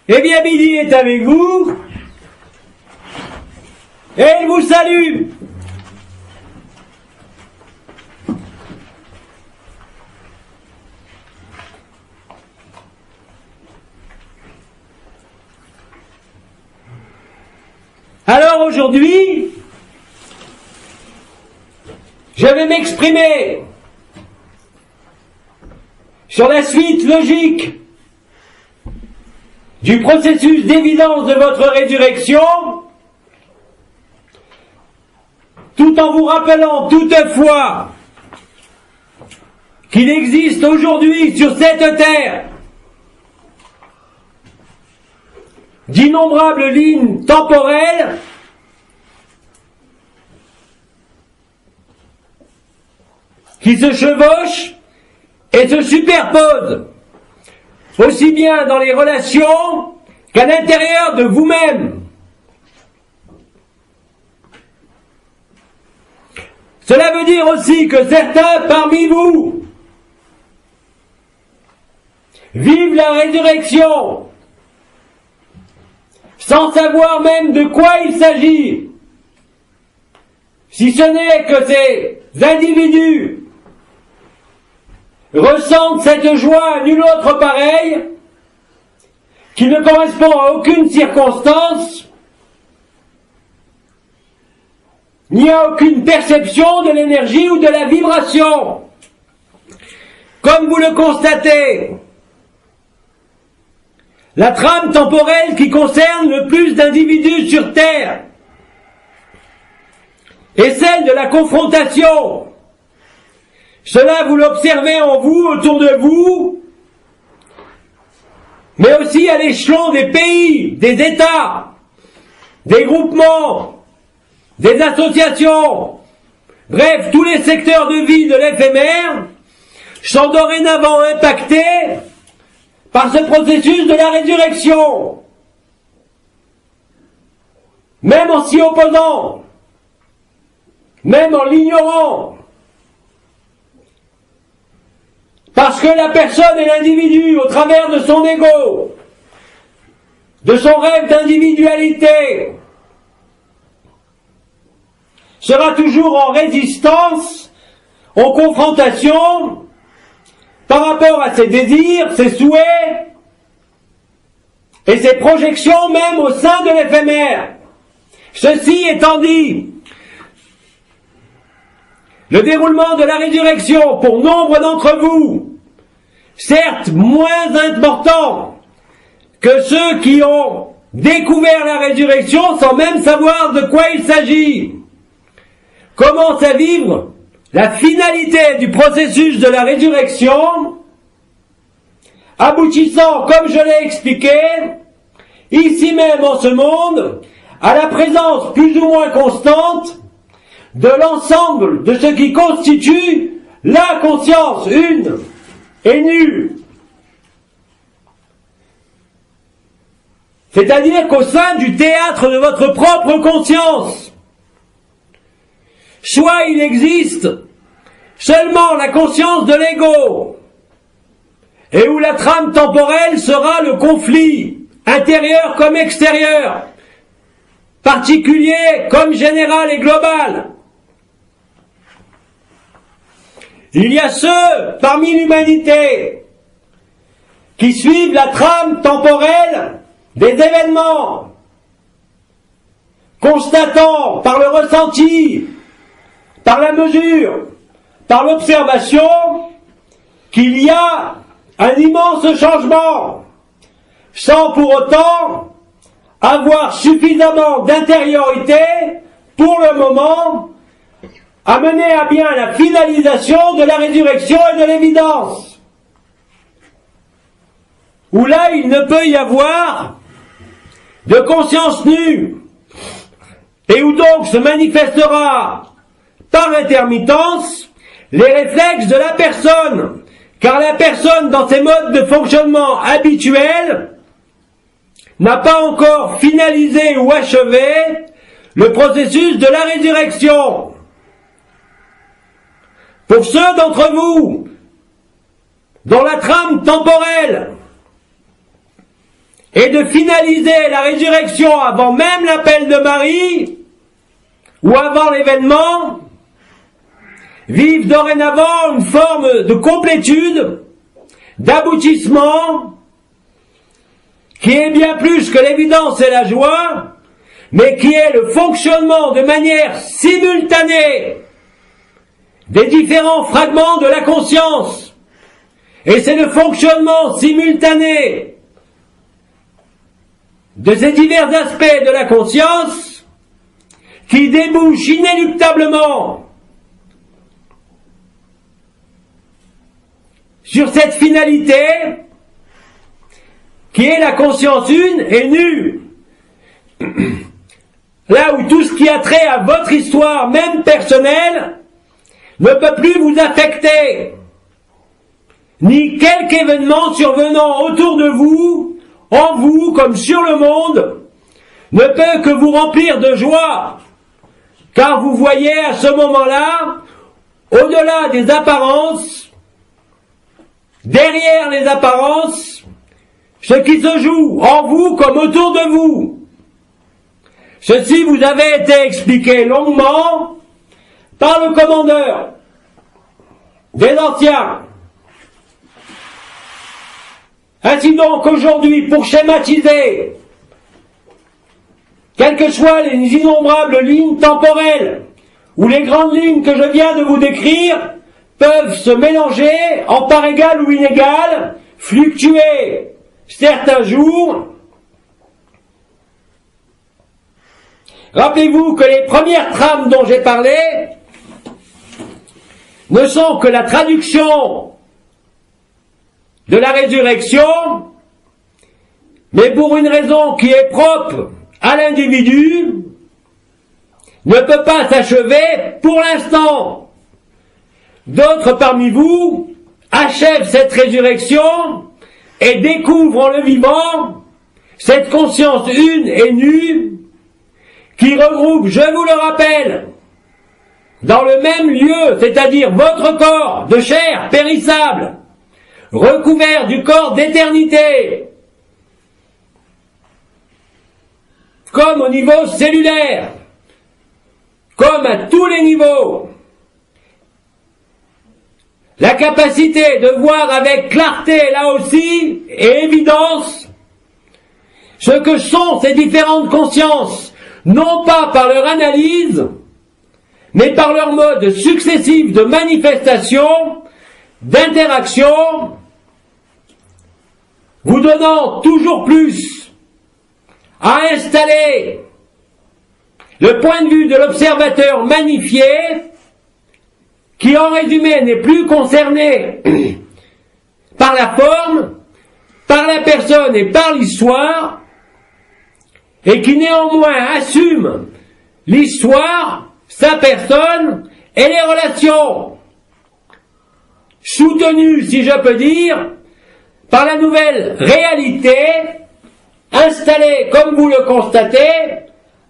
Eh bien, Billy est avec vous, et il vous salue. Alors aujourd'hui, je vais m'exprimer sur la suite logique du processus d'évidence de votre résurrection, tout en vous rappelant toutefois qu'il existe aujourd'hui sur cette terre d'innombrables lignes temporelles qui se chevauchent et se superposent, aussi bien dans les relations qu'à l'intérieur de vous-même. Cela veut dire aussi que certains parmi vous vivent la résurrection sans savoir même de quoi il s'agit, si ce n'est que ces individus ressentent cette joie à nul autre pareille, qui ne correspond à aucune circonstance, ni à aucune perception de l'énergie ou de la vibration. Comme vous le constatez, la trame temporelle qui concerne le plus d'individus sur Terre est celle de la confrontation. Cela, vous l'observez en vous, autour de vous, mais aussi à l'échelon des pays, des États, des groupements, des associations, bref, tous les secteurs de vie de l'éphémère sont dorénavant impactés par ce processus de la résurrection, même en s'y opposant, même en l'ignorant, parce que la personne et l'individu, au travers de son ego, de son rêve d'individualité, sera toujours en résistance, en confrontation, par rapport à ses désirs, ses souhaits, et ses projections même au sein de l'éphémère. Ceci étant dit, le déroulement de la résurrection, pour nombre d'entre vous, certes moins important que ceux qui ont découvert la résurrection sans même savoir de quoi il s'agit, commence à vivre la finalité du processus de la résurrection, aboutissant, comme je l'ai expliqué, ici même en ce monde, à la présence plus ou moins constante de l'ensemble de ce qui constitue la conscience une et nue. C'est-à-dire qu'au sein du théâtre de votre propre conscience, soit il existe seulement la conscience de l'ego, et où la trame temporelle sera le conflit, intérieur comme extérieur, particulier comme général et global. Il y a ceux parmi l'humanité qui suivent la trame temporelle des événements, constatant par le ressenti, par la mesure, par l'observation, qu'il y a un immense changement, sans pour autant avoir suffisamment d'intériorité pour le moment à mener à bien la finalisation de la résurrection et de l'évidence, où là il ne peut y avoir de conscience nue, et où donc se manifestera par intermittence les réflexes de la personne, car la personne dans ses modes de fonctionnement habituels n'a pas encore finalisé ou achevé le processus de la résurrection. Pour ceux d'entre vous dont la trame temporelle et de finaliser la résurrection avant même l'appel de Marie, ou avant l'événement, vivent dorénavant une forme de complétude, d'aboutissement, qui est bien plus que l'évidence et la joie, mais qui est le fonctionnement de manière simultanée des différents fragments de la conscience. Et c'est le fonctionnement simultané de ces divers aspects de la conscience qui débouche inéluctablement sur cette finalité qui est la conscience une et nue. Là où tout ce qui a trait à votre histoire, même personnelle, ne peut plus vous affecter, ni quelque événement survenant autour de vous, en vous comme sur le monde, ne peut que vous remplir de joie, car vous voyez à ce moment-là, au-delà des apparences, derrière les apparences, ce qui se joue en vous comme autour de vous. Ceci vous avait été expliqué longuement par le commandeur des anciens. Ainsi donc aujourd'hui, pour schématiser, quelles que soient les innombrables lignes temporelles ou les grandes lignes que je viens de vous décrire, peuvent se mélanger en part égale ou inégale, fluctuer certains jours. Rappelez-vous que les premières trames dont j'ai parlé ne sont que la traduction de la résurrection, mais pour une raison qui est propre à l'individu, ne peut pas s'achever pour l'instant. D'autres parmi vous achèvent cette résurrection et découvrent en le vivant cette conscience une et nue qui regroupe, je vous le rappelle, dans le même lieu, c'est-à-dire votre corps de chair périssable, recouvert du corps d'éternité, comme au niveau cellulaire, comme à tous les niveaux, la capacité de voir avec clarté, là aussi, et évidence, ce que sont ces différentes consciences, non pas par leur analyse, mais par leur mode successif de manifestation, d'interaction, vous donnant toujours plus à installer le point de vue de l'observateur magnifié, qui en résumé n'est plus concerné par la forme, par la personne et par l'histoire, et qui néanmoins assume l'histoire, sa personne et les relations, soutenues, si je peux dire, par la nouvelle réalité, installée, comme vous le constatez,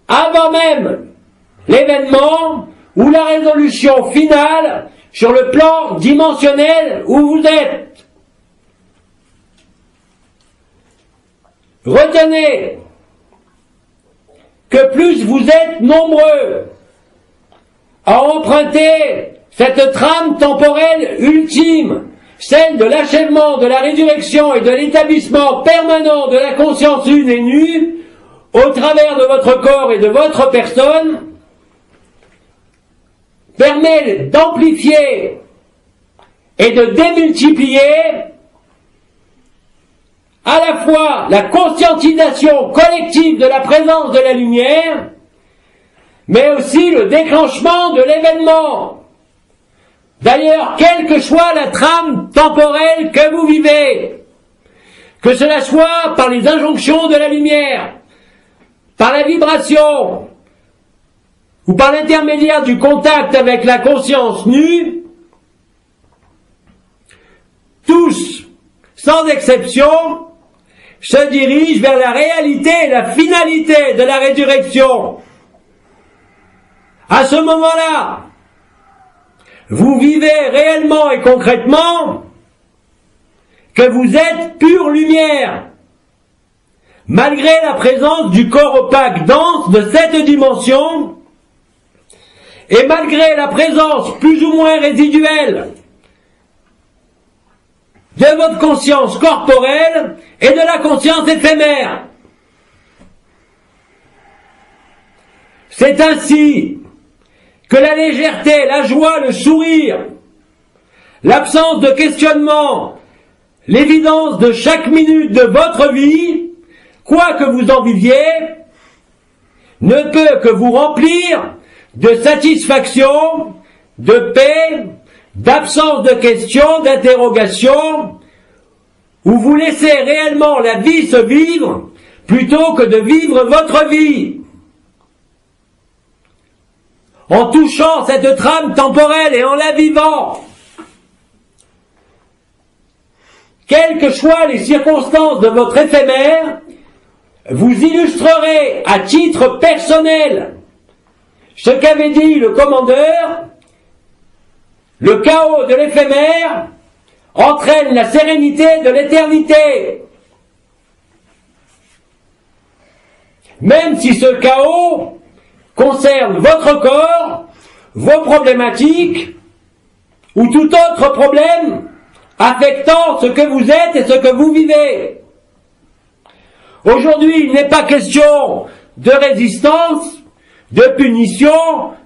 avant même l'événement ou la résolution finale sur le plan dimensionnel où vous êtes. Retenez que plus vous êtes nombreux à emprunter cette trame temporelle ultime, celle de l'achèvement de la résurrection et de l'établissement permanent de la conscience une et nue, au travers de votre corps et de votre personne, permet d'amplifier et de démultiplier à la fois la conscientisation collective de la présence de la lumière, mais aussi le déclenchement de l'événement. D'ailleurs, quelle que soit la trame temporelle que vous vivez, que cela soit par les injonctions de la lumière, par la vibration, ou par l'intermédiaire du contact avec la conscience nue, tous, sans exception, se dirigent vers la réalité et la finalité de la résurrection. À ce moment-là, vous vivez réellement et concrètement que vous êtes pure lumière, malgré la présence du corps opaque dense de cette dimension, et malgré la présence plus ou moins résiduelle de votre conscience corporelle et de la conscience éphémère. C'est ainsi que la légèreté, la joie, le sourire, l'absence de questionnement, l'évidence de chaque minute de votre vie, quoi que vous en viviez, ne peut que vous remplir de satisfaction, de paix, d'absence de questions, d'interrogations, où vous laissez réellement la vie se vivre plutôt que de vivre votre vie. En touchant cette trame temporelle et en la vivant, quelles que soient les circonstances de votre éphémère, vous illustrerez à titre personnel ce qu'avait dit le commandeur: le chaos de l'éphémère entraîne la sérénité de l'éternité. Même si ce chaos concerne votre corps, vos problématiques ou tout autre problème affectant ce que vous êtes et ce que vous vivez. Aujourd'hui, il n'est pas question de résistance, de punition,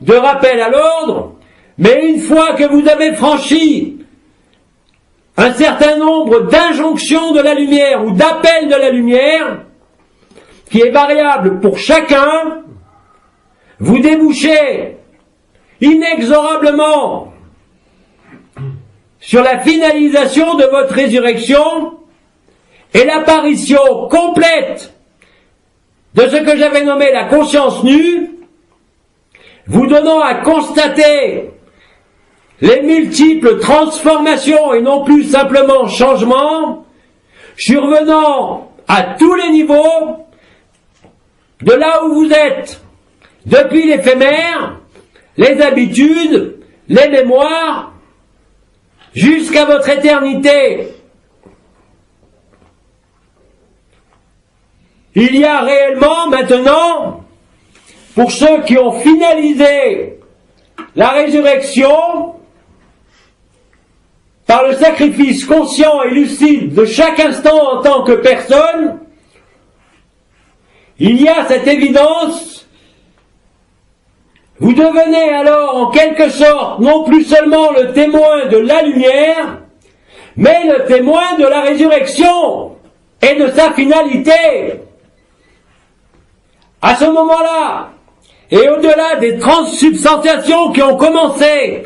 de rappel à l'ordre, mais une fois que vous avez franchi un certain nombre d'injonctions de la lumière ou d'appels de la lumière, qui est variable pour chacun, vous débouchez inexorablement sur la finalisation de votre résurrection et l'apparition complète de ce que j'avais nommé la conscience nue, vous donnant à constater les multiples transformations et non plus simplement changements survenant à tous les niveaux de là où vous êtes, depuis l'éphémère, les habitudes, les mémoires, jusqu'à votre éternité. Il y a réellement maintenant, pour ceux qui ont finalisé la résurrection, par le sacrifice conscient et lucide de chaque instant en tant que personne, il y a cette évidence. Vous devenez alors en quelque sorte non plus seulement le témoin de la lumière, mais le témoin de la résurrection et de sa finalité. À ce moment-là, et au-delà des transsubstantiations qui ont commencé,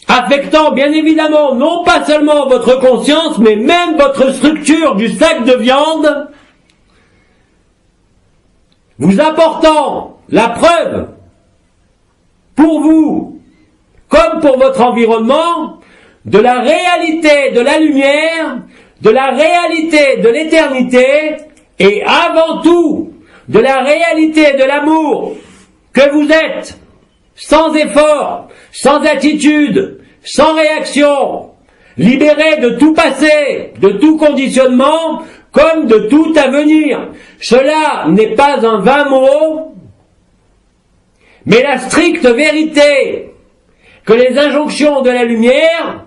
affectant bien évidemment non pas seulement votre conscience, mais même votre structure du sac de viande, vous apportant la preuve, pour vous, comme pour votre environnement, de la réalité de la lumière, de la réalité de l'éternité, et avant tout, de la réalité de l'amour que vous êtes, sans effort, sans attitude, sans réaction, libéré de tout passé, de tout conditionnement, comme de tout avenir. Cela n'est pas un vain mot, mais la stricte vérité que les injonctions de la lumière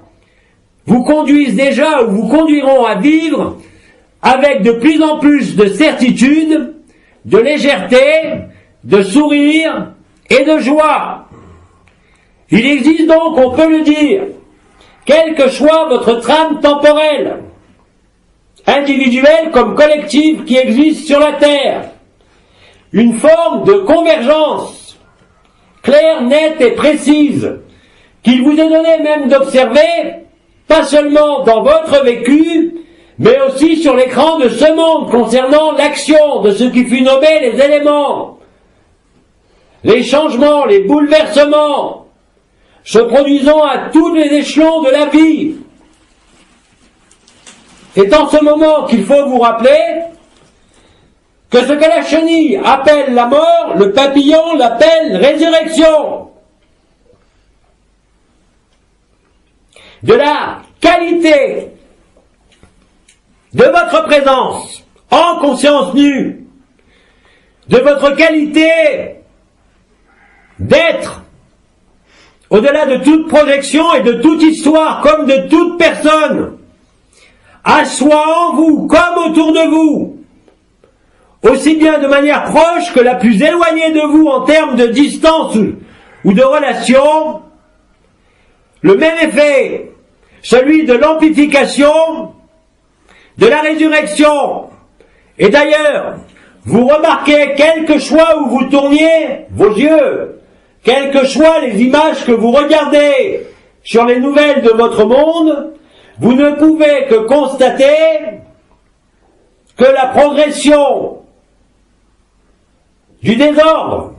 vous conduisent déjà ou vous conduiront à vivre avec de plus en plus de certitude, de légèreté, de sourire et de joie. Il existe donc, on peut le dire, quelle que soit votre trame temporelle, individuelle comme collective qui existe sur la Terre, une forme de convergence claire, nette et précise, qu'il vous est donné même d'observer, pas seulement dans votre vécu, mais aussi sur l'écran de ce monde concernant l'action de ce qui fut nommé les éléments, les changements, les bouleversements, se produisant à tous les échelons de la vie. C'est en ce moment qu'il faut vous rappeler que ce que la chenille appelle la mort, le papillon l'appelle résurrection. De la qualité de votre présence en conscience nue, de votre qualité d'être, au-delà de toute projection et de toute histoire, comme de toute personne, à soi en vous, comme autour de vous, aussi bien de manière proche que la plus éloignée de vous en termes de distance ou de relation, le même effet, celui de l'amplification, de la résurrection. Et d'ailleurs, vous remarquez, quel que soit où vous tourniez vos yeux, quelles que soient les images que vous regardez sur les nouvelles de votre monde, vous ne pouvez que constater que la progression du désordre.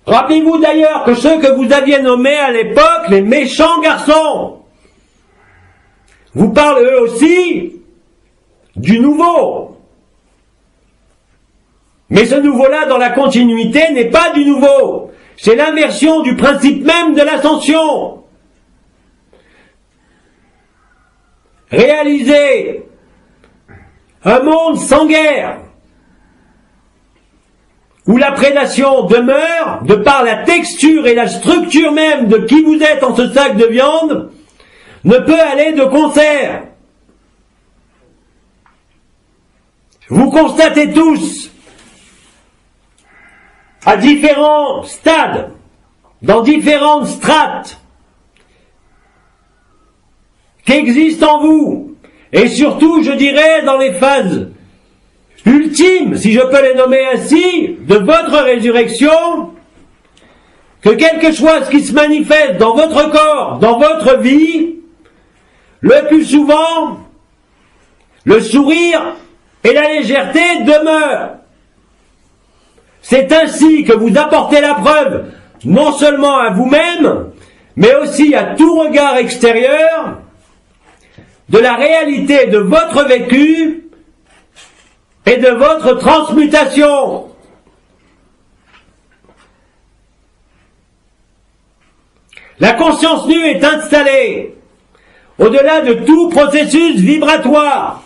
Rappelez-vous d'ailleurs que ceux que vous aviez nommés à l'époque les méchants garçons vous parlent eux aussi du nouveau. Mais ce nouveau-là, dans la continuité, n'est pas du nouveau. C'est l'inversion du principe même de l'ascension. Réaliser un monde sans guerre, où la prédation demeure, de par la texture et la structure même de qui vous êtes en ce sac de viande, ne peut aller de concert. Vous constatez tous, à différents stades, dans différentes strates, qu'existent en vous, et surtout, je dirais, dans les phases ultimes, si je peux les nommer ainsi, de votre résurrection, que quel que soit ce qui se manifeste dans votre corps, dans votre vie, le plus souvent, le sourire et la légèreté demeurent. C'est ainsi que vous apportez la preuve, non seulement à vous-même, mais aussi à tout regard extérieur, de la réalité de votre vécu et de votre transmutation. La conscience nue est installée au-delà de tout processus vibratoire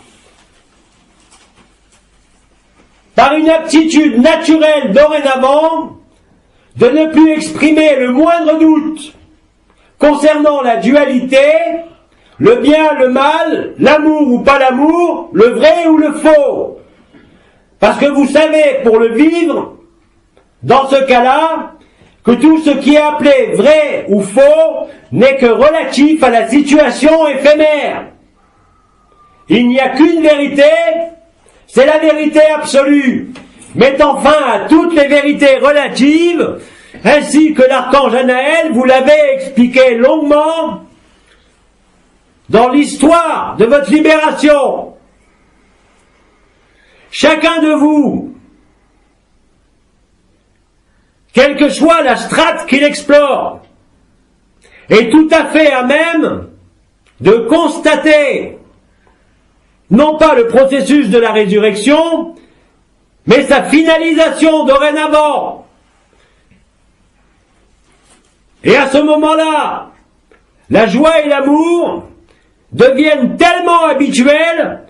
par une aptitude naturelle dorénavant de ne plus exprimer le moindre doute concernant la dualité, le bien, le mal, l'amour ou pas l'amour, le vrai ou le faux. Parce que vous savez, pour le vivre, dans ce cas-là, que tout ce qui est appelé vrai ou faux n'est que relatif à la situation éphémère. Il n'y a qu'une vérité, c'est la vérité absolue, mettant fin à toutes les vérités relatives, ainsi que l'archange Anaël vous l'avait expliqué longuement dans l'histoire de votre libération. Chacun de vous, quelle que soit la strate qu'il explore, est tout à fait à même de constater non pas le processus de la résurrection, mais sa finalisation dorénavant. Et à ce moment-là, la joie et l'amour deviennent tellement habituels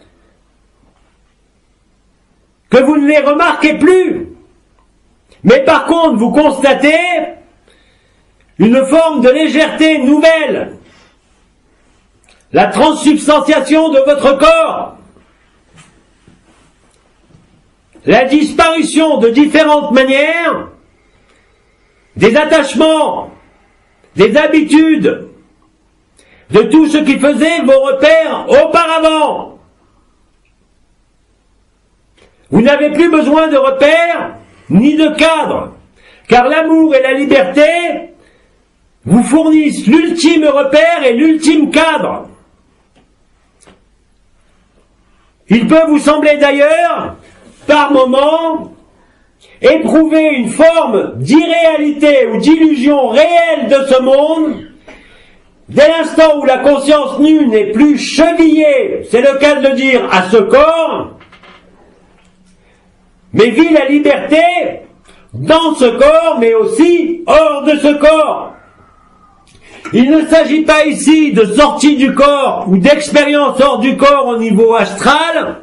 que vous ne les remarquez plus. Mais par contre, vous constatez une forme de légèreté nouvelle, la transsubstantiation de votre corps, la disparition de différentes manières des attachements, des habitudes, de tout ce qui faisait vos repères auparavant. Vous n'avez plus besoin de repères ni de cadre, car l'amour et la liberté vous fournissent l'ultime repère et l'ultime cadre. Il peut vous sembler d'ailleurs, par moments, éprouver une forme d'irréalité ou d'illusion réelle de ce monde, dès l'instant où la conscience nue n'est plus chevillée, c'est le cas de le dire, à ce corps, mais vit la liberté dans ce corps, mais aussi hors de ce corps. Il ne s'agit pas ici de sortie du corps ou d'expérience hors du corps au niveau astral,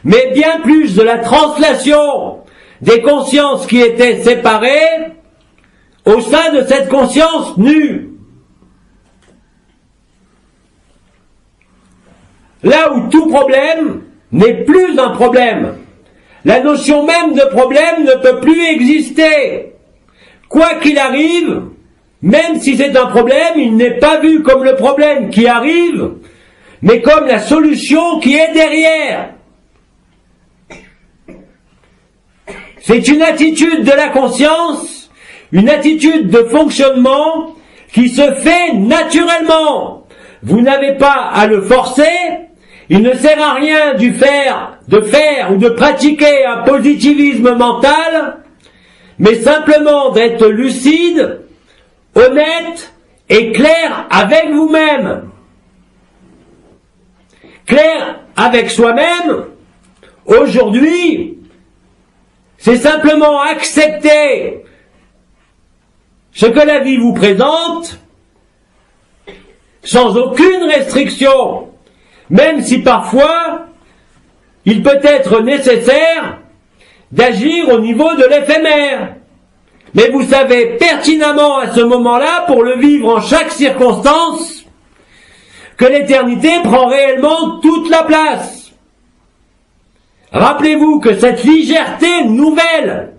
mais bien plus de la translation des consciences qui étaient séparées au sein de cette conscience nue. Là où tout problème n'est plus un problème. La notion même de problème ne peut plus exister. Quoi qu'il arrive, même si c'est un problème, il n'est pas vu comme le problème qui arrive, mais comme la solution qui est derrière. C'est une attitude de la conscience, une attitude de fonctionnement qui se fait naturellement. Vous n'avez pas à le forcer. Il ne sert à rien de faire ou de pratiquer un positivisme mental, mais simplement d'être lucide, honnête et clair avec vous-même. Clair avec soi-même, aujourd'hui, c'est simplement accepter ce que la vie vous présente, sans aucune restriction. Même si parfois, il peut être nécessaire d'agir au niveau de l'éphémère. Mais vous savez pertinemment à ce moment-là, pour le vivre en chaque circonstance, que l'éternité prend réellement toute la place. Rappelez-vous que cette légèreté nouvelle,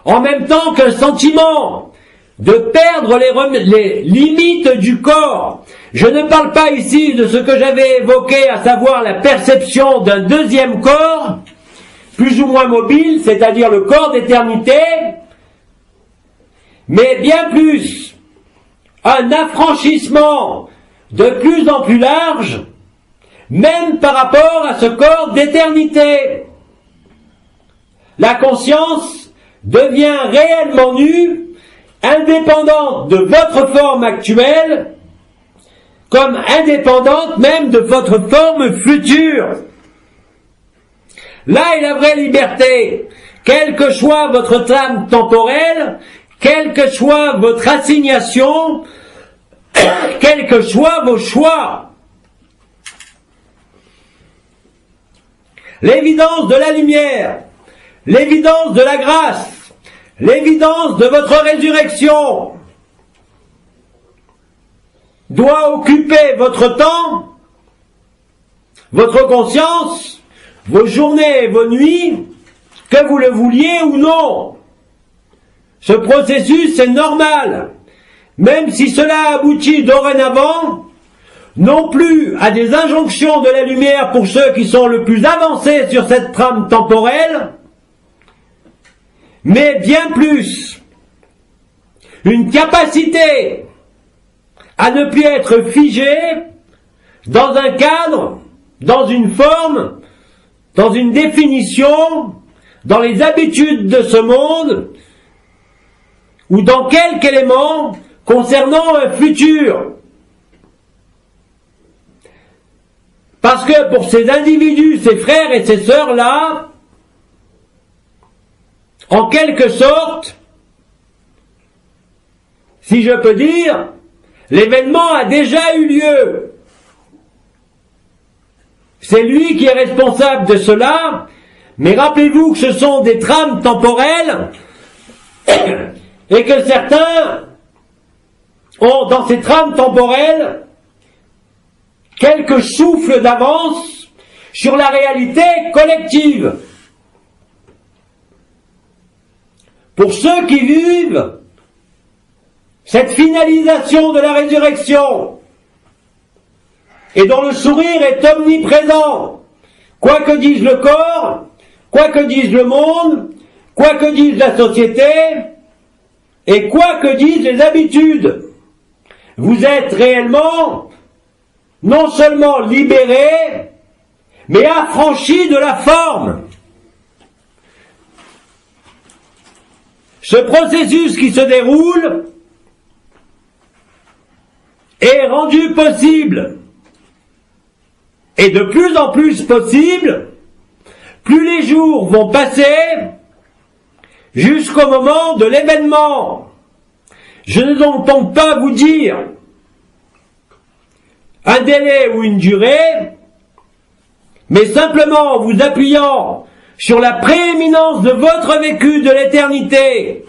en même temps qu'un sentiment de perdre les limites du corps. Je ne parle pas ici de ce que j'avais évoqué, à savoir la perception d'un deuxième corps, plus ou moins mobile, c'est-à-dire le corps d'éternité, mais bien plus un affranchissement de plus en plus large, même par rapport à ce corps d'éternité. La conscience devient réellement nue, indépendante de votre forme actuelle, comme indépendante même de votre forme future. Là est la vraie liberté. Quelle que soit votre trame temporelle, quelle que soit votre assignation, quels que soient vos choix. L'évidence de la lumière, l'évidence de la grâce, l'évidence de votre résurrection doit occuper votre temps, votre conscience, vos journées et vos nuits, que vous le vouliez ou non. Ce processus est normal, même si cela aboutit dorénavant, non plus à des injonctions de la lumière pour ceux qui sont le plus avancés sur cette trame temporelle, mais bien plus une capacité à ne plus être figé dans un cadre, dans une forme, dans une définition, dans les habitudes de ce monde, ou dans quelque élément concernant un futur. Parce que pour ces individus, ces frères et ces sœurs-là, en quelque sorte, si je peux dire, l'événement a déjà eu lieu. C'est lui qui est responsable de cela, mais rappelez-vous que ce sont des trames temporelles et que certains ont dans ces trames temporelles quelques souffles d'avance sur la réalité collective. Pour ceux qui vivent cette finalisation de la résurrection et dont le sourire est omniprésent, quoi que dise le corps, quoi que dise le monde, quoi que dise la société et quoi que disent les habitudes, vous êtes réellement non seulement libérés, mais affranchis de la forme. Ce processus qui se déroule est rendu possible, et de plus en plus possible, plus les jours vont passer jusqu'au moment de l'événement, Je ne dois donc pas vous dire un délai ou une durée, mais simplement en vous appuyant sur la prééminence de votre vécu de l'éternité,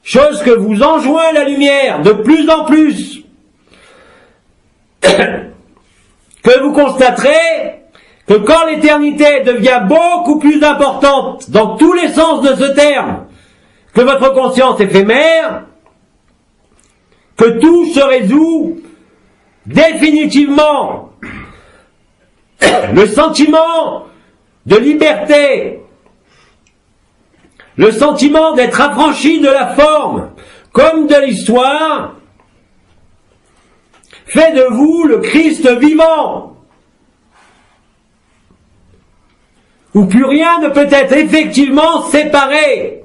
chose que vous enjoint la lumière de plus en plus, que vous constaterez que quand l'éternité devient beaucoup plus importante dans tous les sens de ce terme que votre conscience éphémère, que tout se résout définitivement. Le sentiment de liberté, le sentiment d'être affranchi de la forme comme de l'histoire, fait de vous le Christ vivant, où plus rien ne peut être effectivement séparé,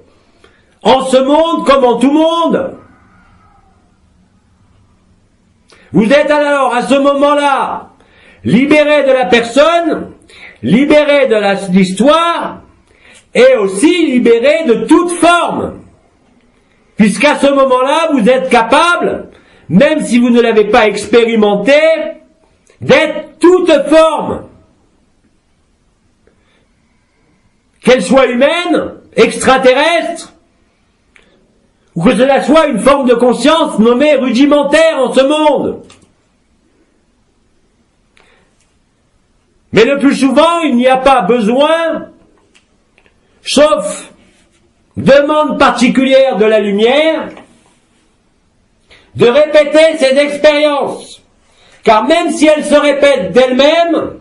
en ce monde comme en tout monde. Vous êtes alors à ce moment-là libéré de la personne, libéré de l'histoire, et aussi libéré de toute forme, puisqu'à ce moment-là, vous êtes capable, même si vous ne l'avez pas expérimenté, d'être toute forme, qu'elle soit humaine, extraterrestre, ou que cela soit une forme de conscience nommée rudimentaire en ce monde. Mais le plus souvent, il n'y a pas besoin, sauf demande particulière de la lumière, de répéter ces expériences. Car même si elles se répètent d'elles-mêmes,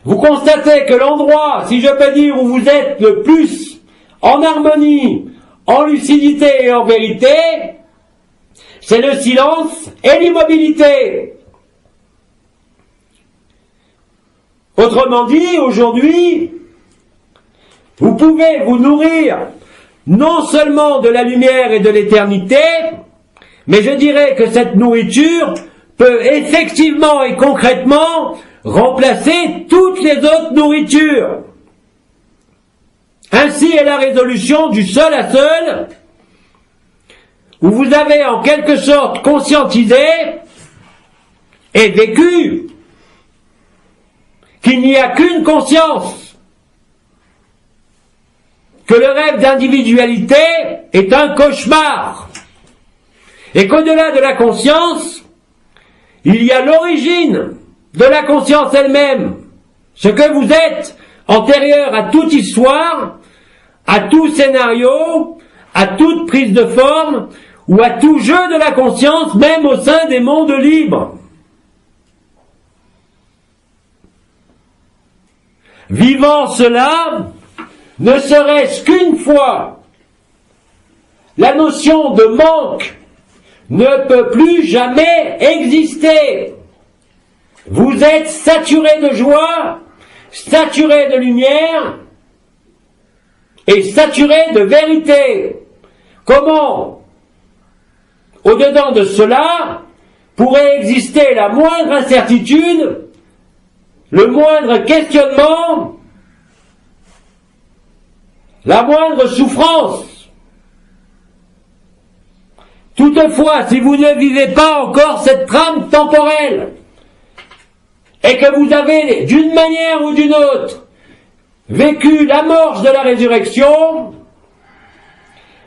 vous constatez que l'endroit, si je peux dire, où vous êtes le plus en harmonie, en lucidité et en vérité, c'est le silence et l'immobilité. Autrement dit, aujourd'hui, vous pouvez vous nourrir non seulement de la lumière et de l'éternité, mais je dirais que cette nourriture peut effectivement et concrètement remplacer toutes les autres nourritures. Ainsi est la résolution du seul à seul, où vous avez en quelque sorte conscientisé et vécu qu'il n'y a qu'une conscience, que le rêve d'individualité est un cauchemar, et qu'au-delà de la conscience, il y a l'origine de la conscience elle-même, ce que vous êtes antérieur à toute histoire, à tout scénario, à toute prise de forme, ou à tout jeu de la conscience, même au sein des mondes libres. Vivant cela, ne serait-ce qu'une fois, la notion de manque ne peut plus jamais exister. Vous êtes saturé de joie, saturé de lumière et saturé de vérité. Comment, au-dedans de cela, pourrait exister la moindre incertitude, le moindre questionnement, la moindre souffrance? Toutefois, si vous ne vivez pas encore cette trame temporelle, et que vous avez, d'une manière ou d'une autre, vécu l'amorce de la résurrection,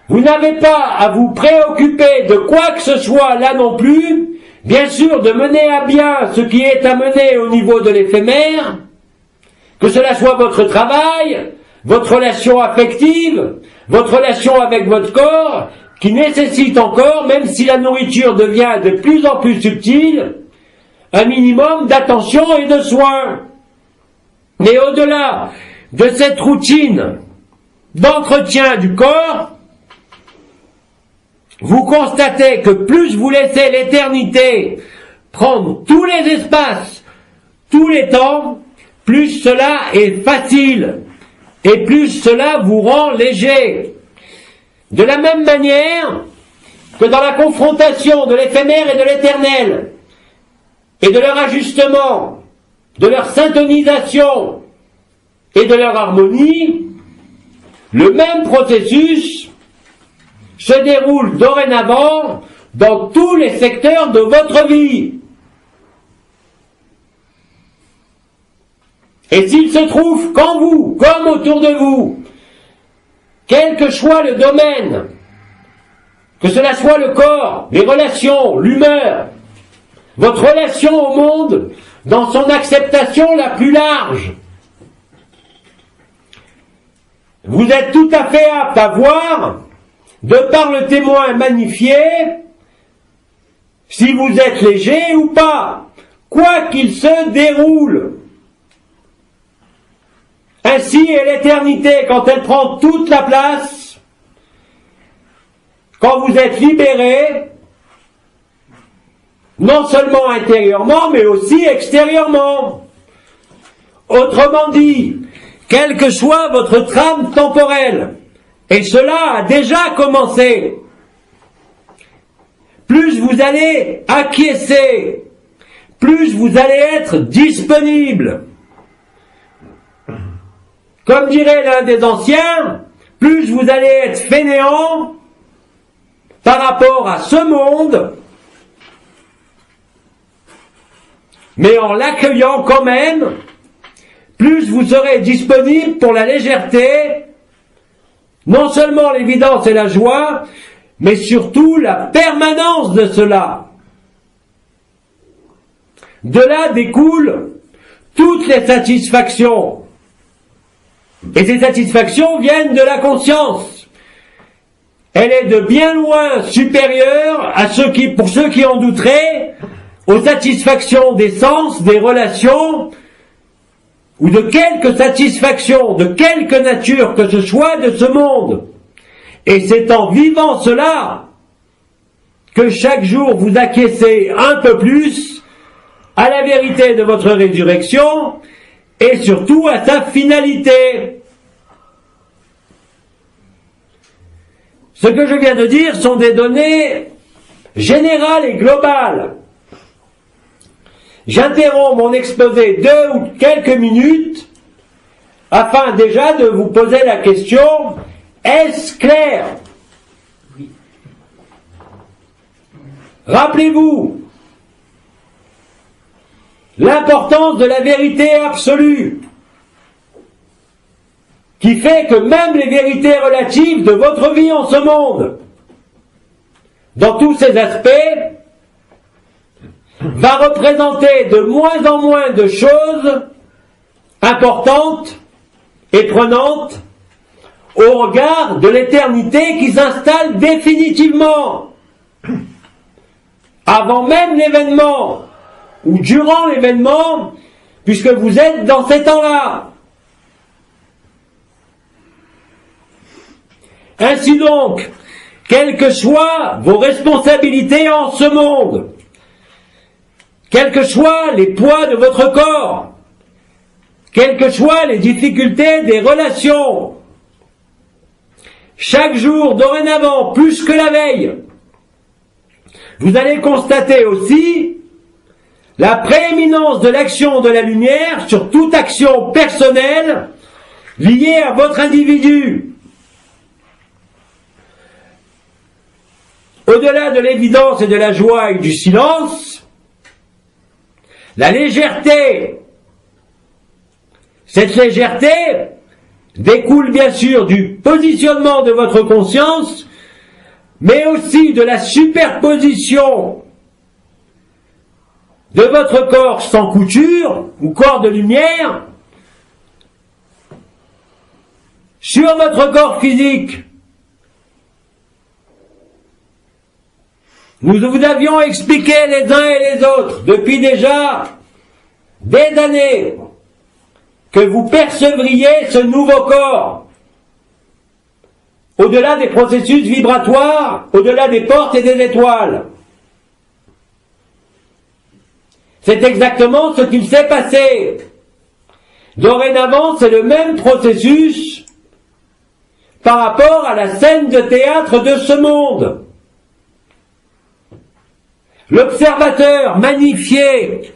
vous n'avez pas à vous préoccuper de quoi que ce soit là non plus, bien sûr de mener à bien ce qui est à mener au niveau de l'éphémère, que cela soit votre travail, votre relation affective, votre relation avec votre corps, qui nécessite encore, même si la nourriture devient de plus en plus subtile, un minimum d'attention et de soins. Mais au-delà de cette routine d'entretien du corps, vous constatez que plus vous laissez l'éternité prendre tous les espaces, tous les temps, plus cela est facile et plus cela vous rend léger. De la même manière que dans la confrontation de l'éphémère et de l'éternel, et de leur ajustement, de leur syntonisation et de leur harmonie, le même processus se déroule dorénavant dans tous les secteurs de votre vie. Et s'il se trouve qu'en vous, comme autour de vous, quel que soit le domaine, que cela soit le corps, les relations, l'humeur, votre relation au monde, dans son acceptation la plus large, vous êtes tout à fait apte à voir, de par le témoin magnifié, si vous êtes léger ou pas, quoi qu'il se déroule. Ainsi est l'éternité quand elle prend toute la place, quand vous êtes libéré, non seulement intérieurement, mais aussi extérieurement. Autrement dit, quelle que soit votre trame temporelle, et cela a déjà commencé, plus vous allez acquiescer, plus vous allez être disponible. Comme dirait l'un des anciens, plus vous allez être fainéant par rapport à ce monde, mais en l'accueillant quand même, plus vous serez disponible pour la légèreté, non seulement l'évidence et la joie, mais surtout la permanence de cela. De là découlent toutes les satisfactions. Et ces satisfactions viennent de la conscience. Elle est de bien loin supérieure à pour ceux qui en douteraient, aux satisfactions des sens, des relations, ou de quelque satisfaction, de quelque nature que ce soit de ce monde. Et c'est en vivant cela que chaque jour vous acquiescez un peu plus à la vérité de votre résurrection et surtout à sa finalité. Ce que je viens de dire sont des données générales et globales. J'interromps mon exposé 2 ou quelques minutes afin déjà de vous poser la question: est-ce clair? Rappelez-vous l'importance de la vérité absolue, qui fait que même les vérités relatives de votre vie en ce monde, dans tous ses aspects, va représenter de moins en moins de choses importantes et prenantes au regard de l'éternité qui s'installe définitivement, avant même l'événement, ou durant l'événement, puisque vous êtes dans ces temps-là. Ainsi donc, quelles que soient vos responsabilités en ce monde, quels que soient les poids de votre corps, quelles que soient les difficultés des relations, chaque jour, dorénavant, plus que la veille, vous allez constater aussi la prééminence de l'action de la lumière sur toute action personnelle liée à votre individu. Au-delà de l'évidence et de la joie et du silence, la légèreté, cette légèreté découle bien sûr du positionnement de votre conscience, mais aussi de la superposition de votre corps sans couture, ou corps de lumière, sur votre corps physique. Nous vous avions expliqué les uns et les autres, depuis déjà des années, que vous percevriez ce nouveau corps, au-delà des processus vibratoires, au-delà des portes et des étoiles. C'est exactement ce qu'il s'est passé. Dorénavant, c'est le même processus par rapport à la scène de théâtre de ce monde. L'observateur magnifié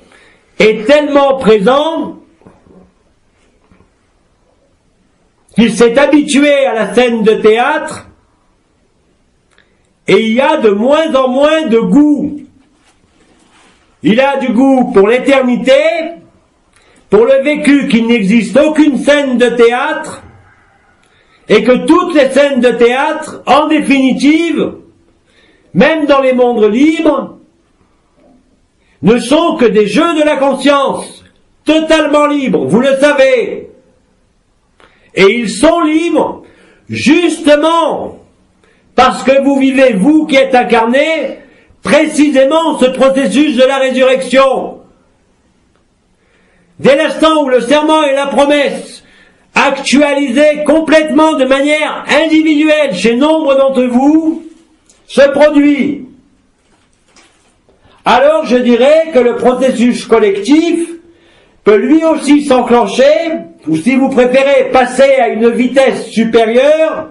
est tellement présent qu'il s'est habitué à la scène de théâtre et il y a de moins en moins de goût. Il a du goût pour l'éternité, pour le vécu qu'il n'existe aucune scène de théâtre, et que toutes les scènes de théâtre, en définitive, même dans les mondes libres, ne sont que des jeux de la conscience, totalement libres, vous le savez. Et ils sont libres, justement, parce que vous vivez, vous qui êtes incarné, précisément ce processus de la résurrection. Dès l'instant où le serment et la promesse, actualisés complètement de manière individuelle chez nombre d'entre vous, se produit, alors je dirais que le processus collectif peut lui aussi s'enclencher, ou si vous préférez passer à une vitesse supérieure,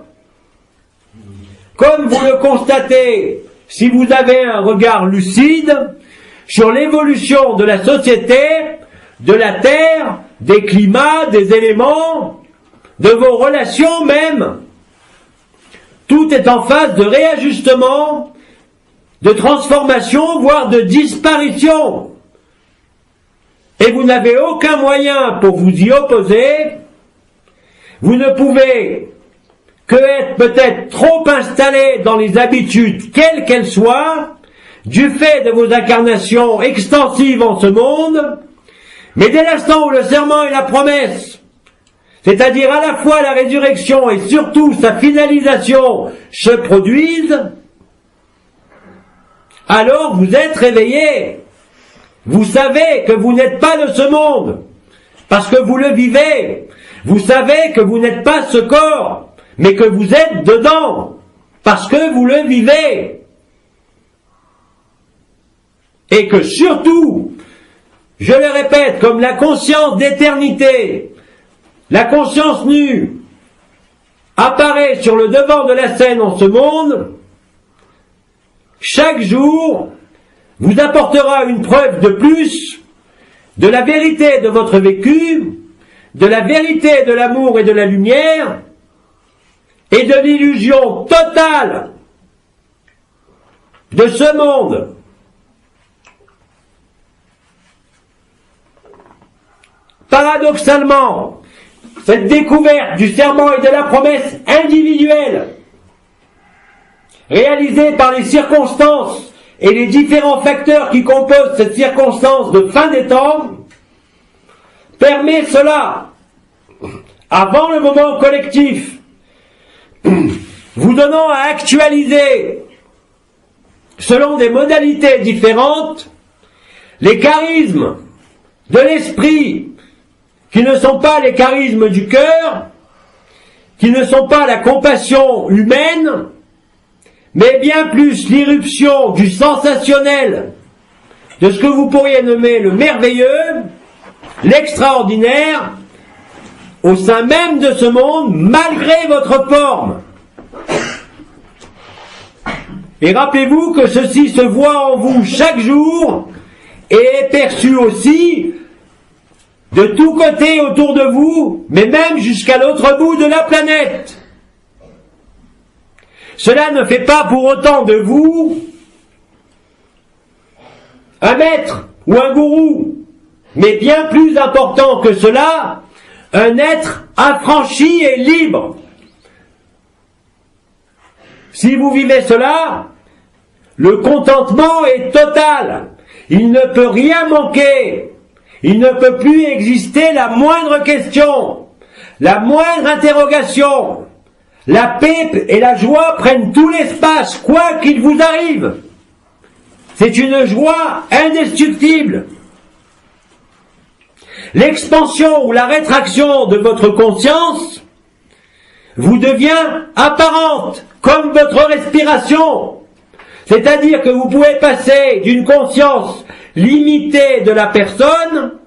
comme vous le constatez si vous avez un regard lucide sur l'évolution de la société, de la terre, des climats, des éléments, de vos relations même. Tout est en phase de réajustement, de transformation, voire de disparition. Et vous n'avez aucun moyen pour vous y opposer. Vous ne pouvez que être peut-être trop installé dans les habitudes, quelles qu'elles soient, du fait de vos incarnations extensives en ce monde, mais dès l'instant où le serment et la promesse, c'est-à-dire à la fois la résurrection et surtout sa finalisation, se produisent, alors vous êtes réveillés. Vous savez que vous n'êtes pas de ce monde, parce que vous le vivez. Vous savez que vous n'êtes pas ce corps, mais que vous êtes dedans, parce que vous le vivez. Et que surtout, je le répète, comme la conscience d'éternité, la conscience nue, apparaît sur le devant de la scène en ce monde, chaque jour vous apportera une preuve de plus de la vérité de votre vécu, de la vérité de l'amour et de la lumière, et de l'illusion totale de ce monde. Paradoxalement, cette découverte du serment et de la promesse individuelle, réalisée par les circonstances et les différents facteurs qui composent cette circonstance de fin des temps, permet cela, avant le moment collectif, vous donnant à actualiser, selon des modalités différentes, les charismes de l'esprit, qui ne sont pas les charismes du cœur, qui ne sont pas la compassion humaine, mais bien plus l'irruption du sensationnel, de ce que vous pourriez nommer le merveilleux, l'extraordinaire, au sein même de ce monde, malgré votre forme. Et rappelez-vous que ceci se voit en vous chaque jour et est perçu aussi de tous côtés autour de vous, mais même jusqu'à l'autre bout de la planète. Cela ne fait pas pour autant de vous un maître ou un gourou, mais bien plus important que cela, un être affranchi et libre. Si vous vivez cela, le contentement est total. Il ne peut rien manquer. Il ne peut plus exister la moindre question, la moindre interrogation. La paix et la joie prennent tout l'espace, quoi qu'il vous arrive. C'est une joie indestructible. L'expansion ou la rétraction de votre conscience vous devient apparente, comme votre respiration. C'est-à-dire que vous pouvez passer d'une conscience limitée de la personne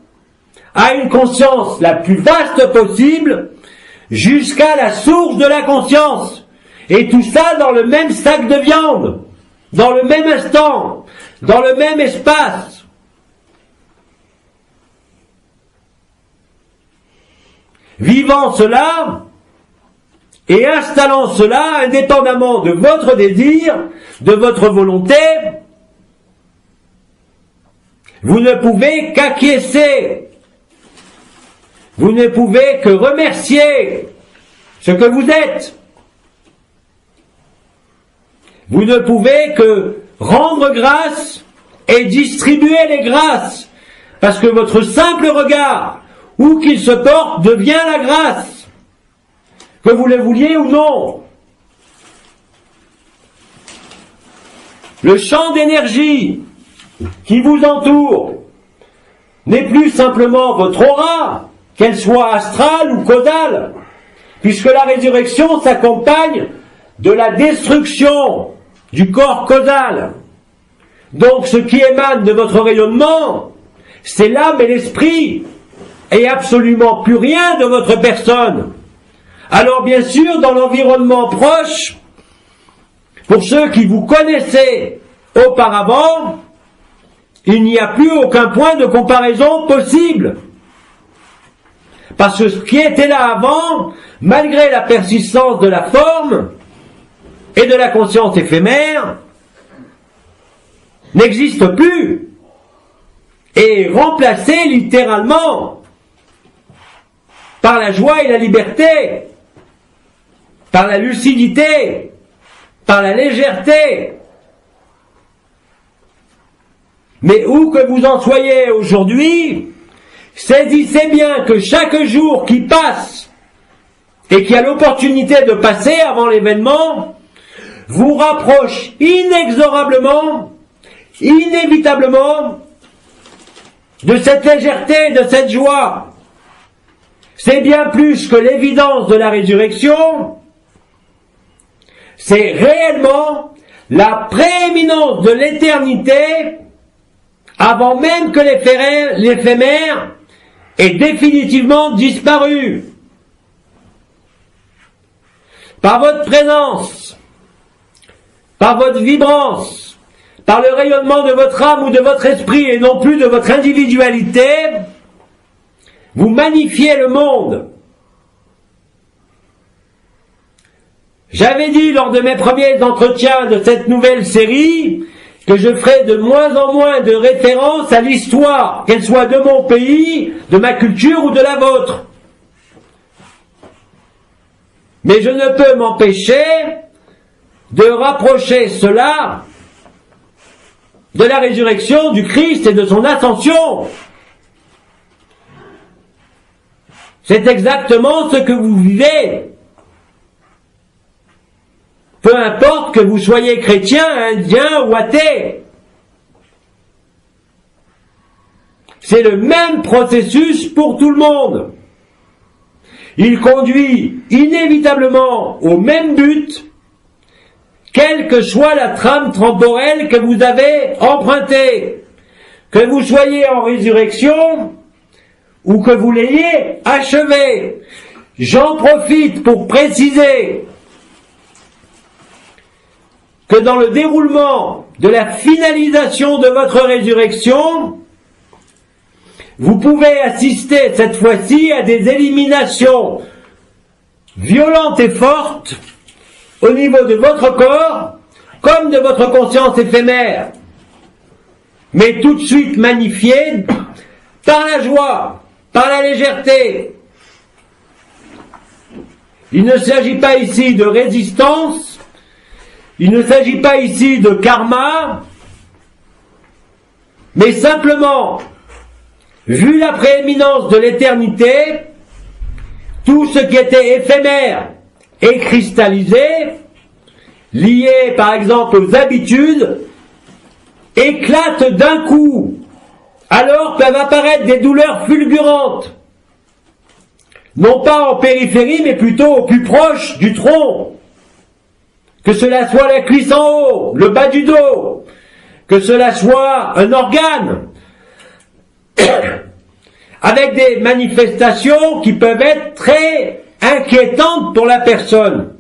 à une conscience la plus vaste possible, jusqu'à la source de la conscience. Et tout ça dans le même sac de viande, dans le même instant, dans le même espace. Vivant cela, et installant cela indépendamment de votre désir, de votre volonté, vous ne pouvez qu'acquiescer. Vous ne pouvez que remercier ce que vous êtes. Vous ne pouvez que rendre grâce et distribuer les grâces, parce que votre simple regard, où qu'il se porte, devient la grâce, que vous le vouliez ou non. Le champ d'énergie qui vous entoure n'est plus simplement votre aura, qu'elle soit astrale ou causale, puisque la résurrection s'accompagne de la destruction du corps causal. Donc ce qui émane de votre rayonnement, c'est l'âme et l'esprit, et absolument plus rien de votre personne. Alors bien sûr, dans l'environnement proche, pour ceux qui vous connaissaient auparavant, il n'y a plus aucun point de comparaison possible. Parce que ce qui était là avant, malgré la persistance de la forme et de la conscience éphémère, n'existe plus et est remplacé littéralement par la joie et la liberté, par la lucidité, par la légèreté. Mais où que vous en soyez aujourd'hui, saisissez bien que chaque jour qui passe et qui a l'opportunité de passer avant l'événement vous rapproche inexorablement, inévitablement de cette légèreté, de cette joie. C'est bien plus que l'évidence de la résurrection, c'est réellement la prééminence de l'éternité avant même que l'éphémère ait définitivement disparu. Par votre présence, par votre vibrance, par le rayonnement de votre âme ou de votre esprit et non plus de votre individualité, vous magnifiez le monde. J'avais dit lors de mes premiers entretiens de cette nouvelle série que je ferai de moins en moins de références à l'histoire, qu'elle soit de mon pays, de ma culture ou de la vôtre. Mais je ne peux m'empêcher de rapprocher cela de la résurrection du Christ et de son ascension. C'est exactement ce que vous vivez. Peu importe que vous soyez chrétien, indien ou athée. C'est le même processus pour tout le monde. Il conduit inévitablement au même but, quelle que soit la trame temporelle que vous avez empruntée, que vous soyez en résurrection ou que vous l'ayez achevée. J'en profite pour préciser que dans le déroulement de la finalisation de votre résurrection, vous pouvez assister cette fois-ci à des éliminations violentes et fortes au niveau de votre corps comme de votre conscience éphémère, mais tout de suite magnifiées par la joie, par la légèreté. Il ne s'agit pas ici de résistance, il ne s'agit pas ici de karma, mais simplement, vu la prééminence de l'éternité, tout ce qui était éphémère et cristallisé, lié par exemple aux habitudes, éclate d'un coup, alors peuvent apparaître des douleurs fulgurantes, non pas en périphérie, mais plutôt au plus proche du tronc. Que cela soit la cuisse en haut, le bas du dos, que cela soit un organe, avec des manifestations qui peuvent être très inquiétantes pour la personne,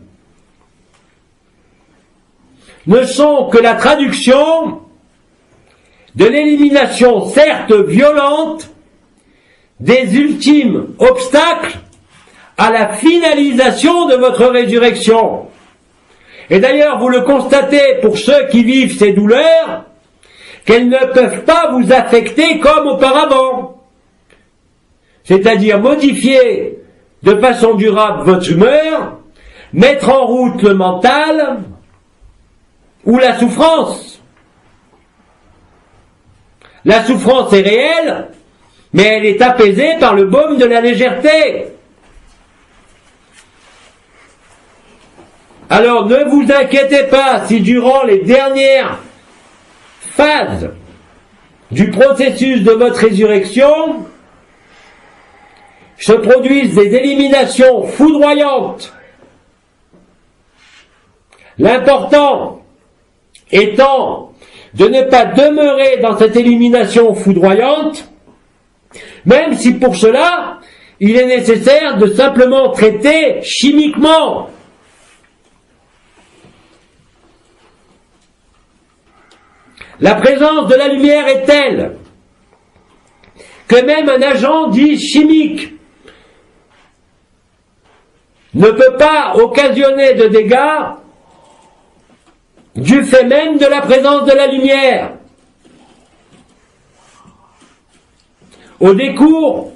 ne sont que la traduction de l'élimination certes violente des ultimes obstacles à la finalisation de votre résurrection. Et d'ailleurs, vous le constatez pour ceux qui vivent ces douleurs, qu'elles ne peuvent pas vous affecter comme auparavant. C'est-à-dire modifier de façon durable votre humeur, mettre en route le mental ou la souffrance. La souffrance est réelle, mais elle est apaisée par le baume de la légèreté. Alors ne vous inquiétez pas si durant les dernières phases du processus de votre résurrection se produisent des éliminations foudroyantes. L'important étant de ne pas demeurer dans cette élimination foudroyante, même si pour cela, il est nécessaire de simplement traiter chimiquement. La présence de la lumière est telle que même un agent dit chimique ne peut pas occasionner de dégâts du fait même de la présence de la lumière. Au décours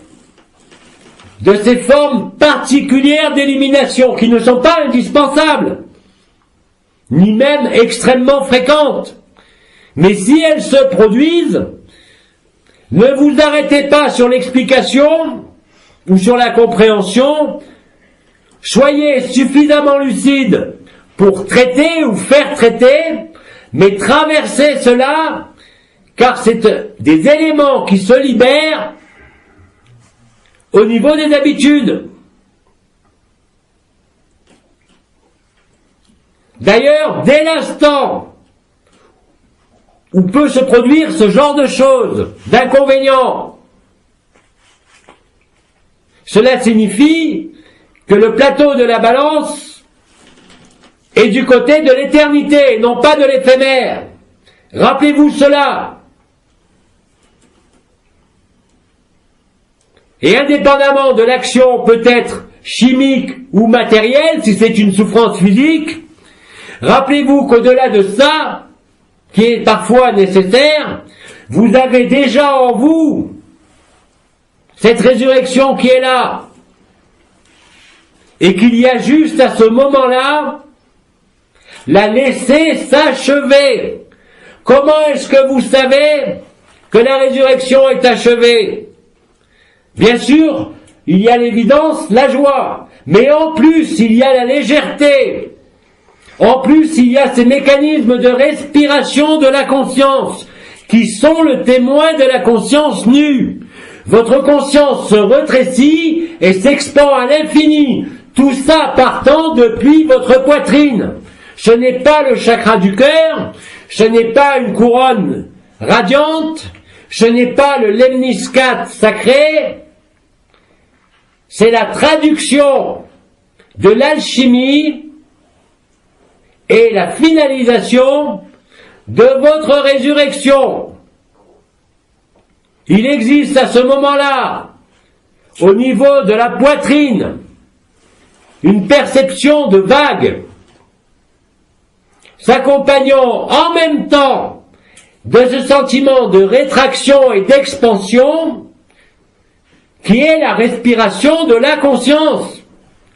de ces formes particulières d'élimination qui ne sont pas indispensables, ni même extrêmement fréquentes, mais si elles se produisent, ne vous arrêtez pas sur l'explication ou sur la compréhension, soyez suffisamment lucide pour traiter ou faire traiter, mais traversez cela, car c'est des éléments qui se libèrent au niveau des habitudes. D'ailleurs, dès l'instant où peut se produire ce genre de choses, d'inconvénients, cela signifie que le plateau de la balance est du côté de l'éternité, non pas de l'éphémère. Rappelez-vous cela. Et indépendamment de l'action peut-être chimique ou matérielle, si c'est une souffrance physique, rappelez-vous qu'au-delà de ça, qui est parfois nécessaire, vous avez déjà en vous cette résurrection qui est là, et qu'il y a juste à ce moment-là la laisser s'achever. Comment est-ce que vous savez que la résurrection est achevée? Bien sûr, il y a l'évidence, la joie, mais en plus il y a la légèreté. En plus, il y a ces mécanismes de respiration de la conscience qui sont le témoin de la conscience nue. Votre conscience se rétrécit et s'expand à l'infini. Tout ça partant depuis votre poitrine. Ce n'est pas le chakra du cœur, ce n'est pas une couronne radiante, ce n'est pas le lemniscate sacré, c'est la traduction de l'alchimie et la finalisation de votre résurrection. Il existe à ce moment-là, au niveau de la poitrine, une perception de vague, s'accompagnant en même temps de ce sentiment de rétraction et d'expansion, qui est la respiration de la conscience,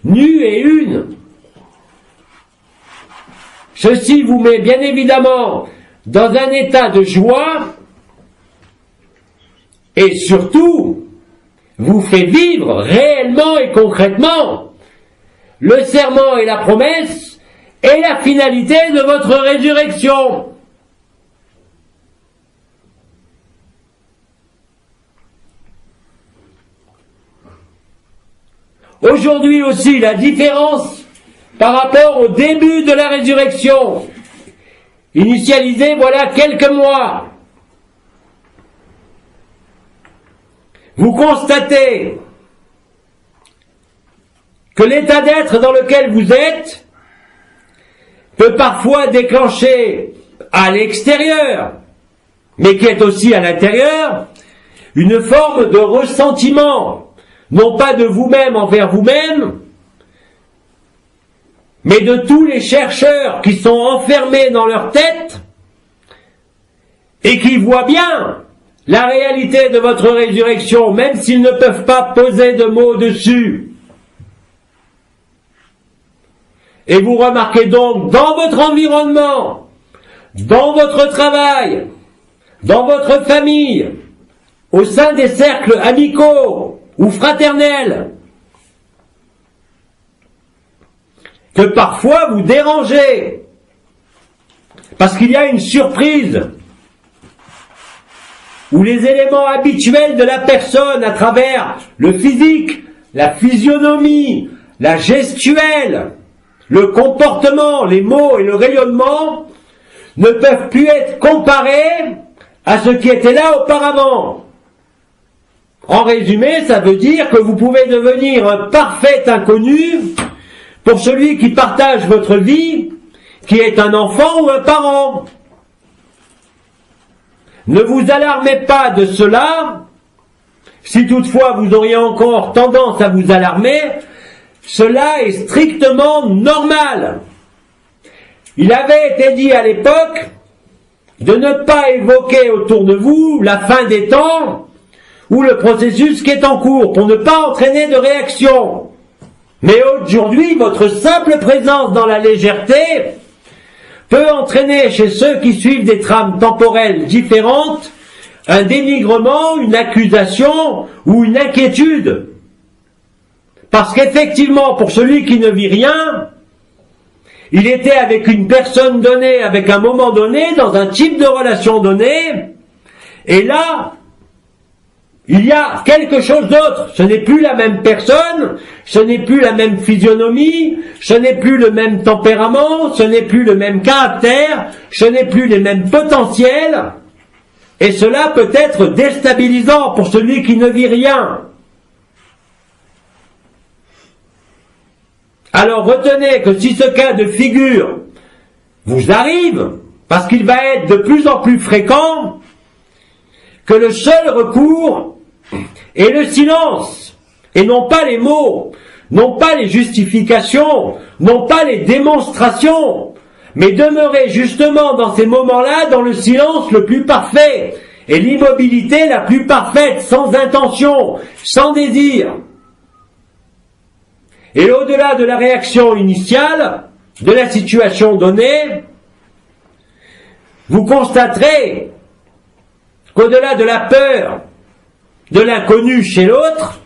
nue et une. Ceci vous met bien évidemment dans un état de joie et surtout vous fait vivre réellement et concrètement le serment et la promesse et la finalité de votre résurrection. Aujourd'hui aussi, la différence par rapport au début de la résurrection, initialisée voilà quelques mois. Vous constatez que l'état d'être dans lequel vous êtes peut parfois déclencher à l'extérieur, mais qui est aussi à l'intérieur, une forme de ressentiment, non pas de vous-même envers vous-même, mais de tous les chercheurs qui sont enfermés dans leur tête et qui voient bien la réalité de votre résurrection, même s'ils ne peuvent pas poser de mots dessus. Et vous remarquez donc dans votre environnement, dans votre travail, dans votre famille, au sein des cercles amicaux ou fraternels, que parfois vous dérangez, parce qu'il y a une surprise, où les éléments habituels de la personne à travers le physique, la physionomie, la gestuelle, le comportement, les mots et le rayonnement ne peuvent plus être comparés à ce qui était là auparavant. En résumé, ça veut dire que vous pouvez devenir un parfait inconnu pour celui qui partage votre vie, qui est un enfant ou un parent. Ne vous alarmez pas de cela. Si toutefois vous auriez encore tendance à vous alarmer, cela est strictement normal. Il avait été dit à l'époque de ne pas évoquer autour de vous la fin des temps ou le processus qui est en cours pour ne pas entraîner de réaction. Mais aujourd'hui, votre simple présence dans la légèreté peut entraîner chez ceux qui suivent des trames temporelles différentes un dénigrement, une accusation ou une inquiétude. Parce qu'effectivement, pour celui qui ne vit rien, il était avec une personne donnée, avec un moment donné, dans un type de relation donnée, et là, il y a quelque chose d'autre. Ce n'est plus la même personne, ce n'est plus la même physionomie, ce n'est plus le même tempérament, ce n'est plus le même caractère, ce n'est plus les mêmes potentiels, et cela peut être déstabilisant pour celui qui ne vit rien. Alors retenez que si ce cas de figure vous arrive, parce qu'il va être de plus en plus fréquent, que le seul recours est le silence, et non pas les mots, non pas les justifications, non pas les démonstrations, mais demeurer justement dans ces moments-là dans le silence le plus parfait, et l'immobilité la plus parfaite, sans intention, sans désir. Et au-delà de la réaction initiale, de la situation donnée, vous constaterez qu'au-delà de la peur, de l'inconnu chez l'autre,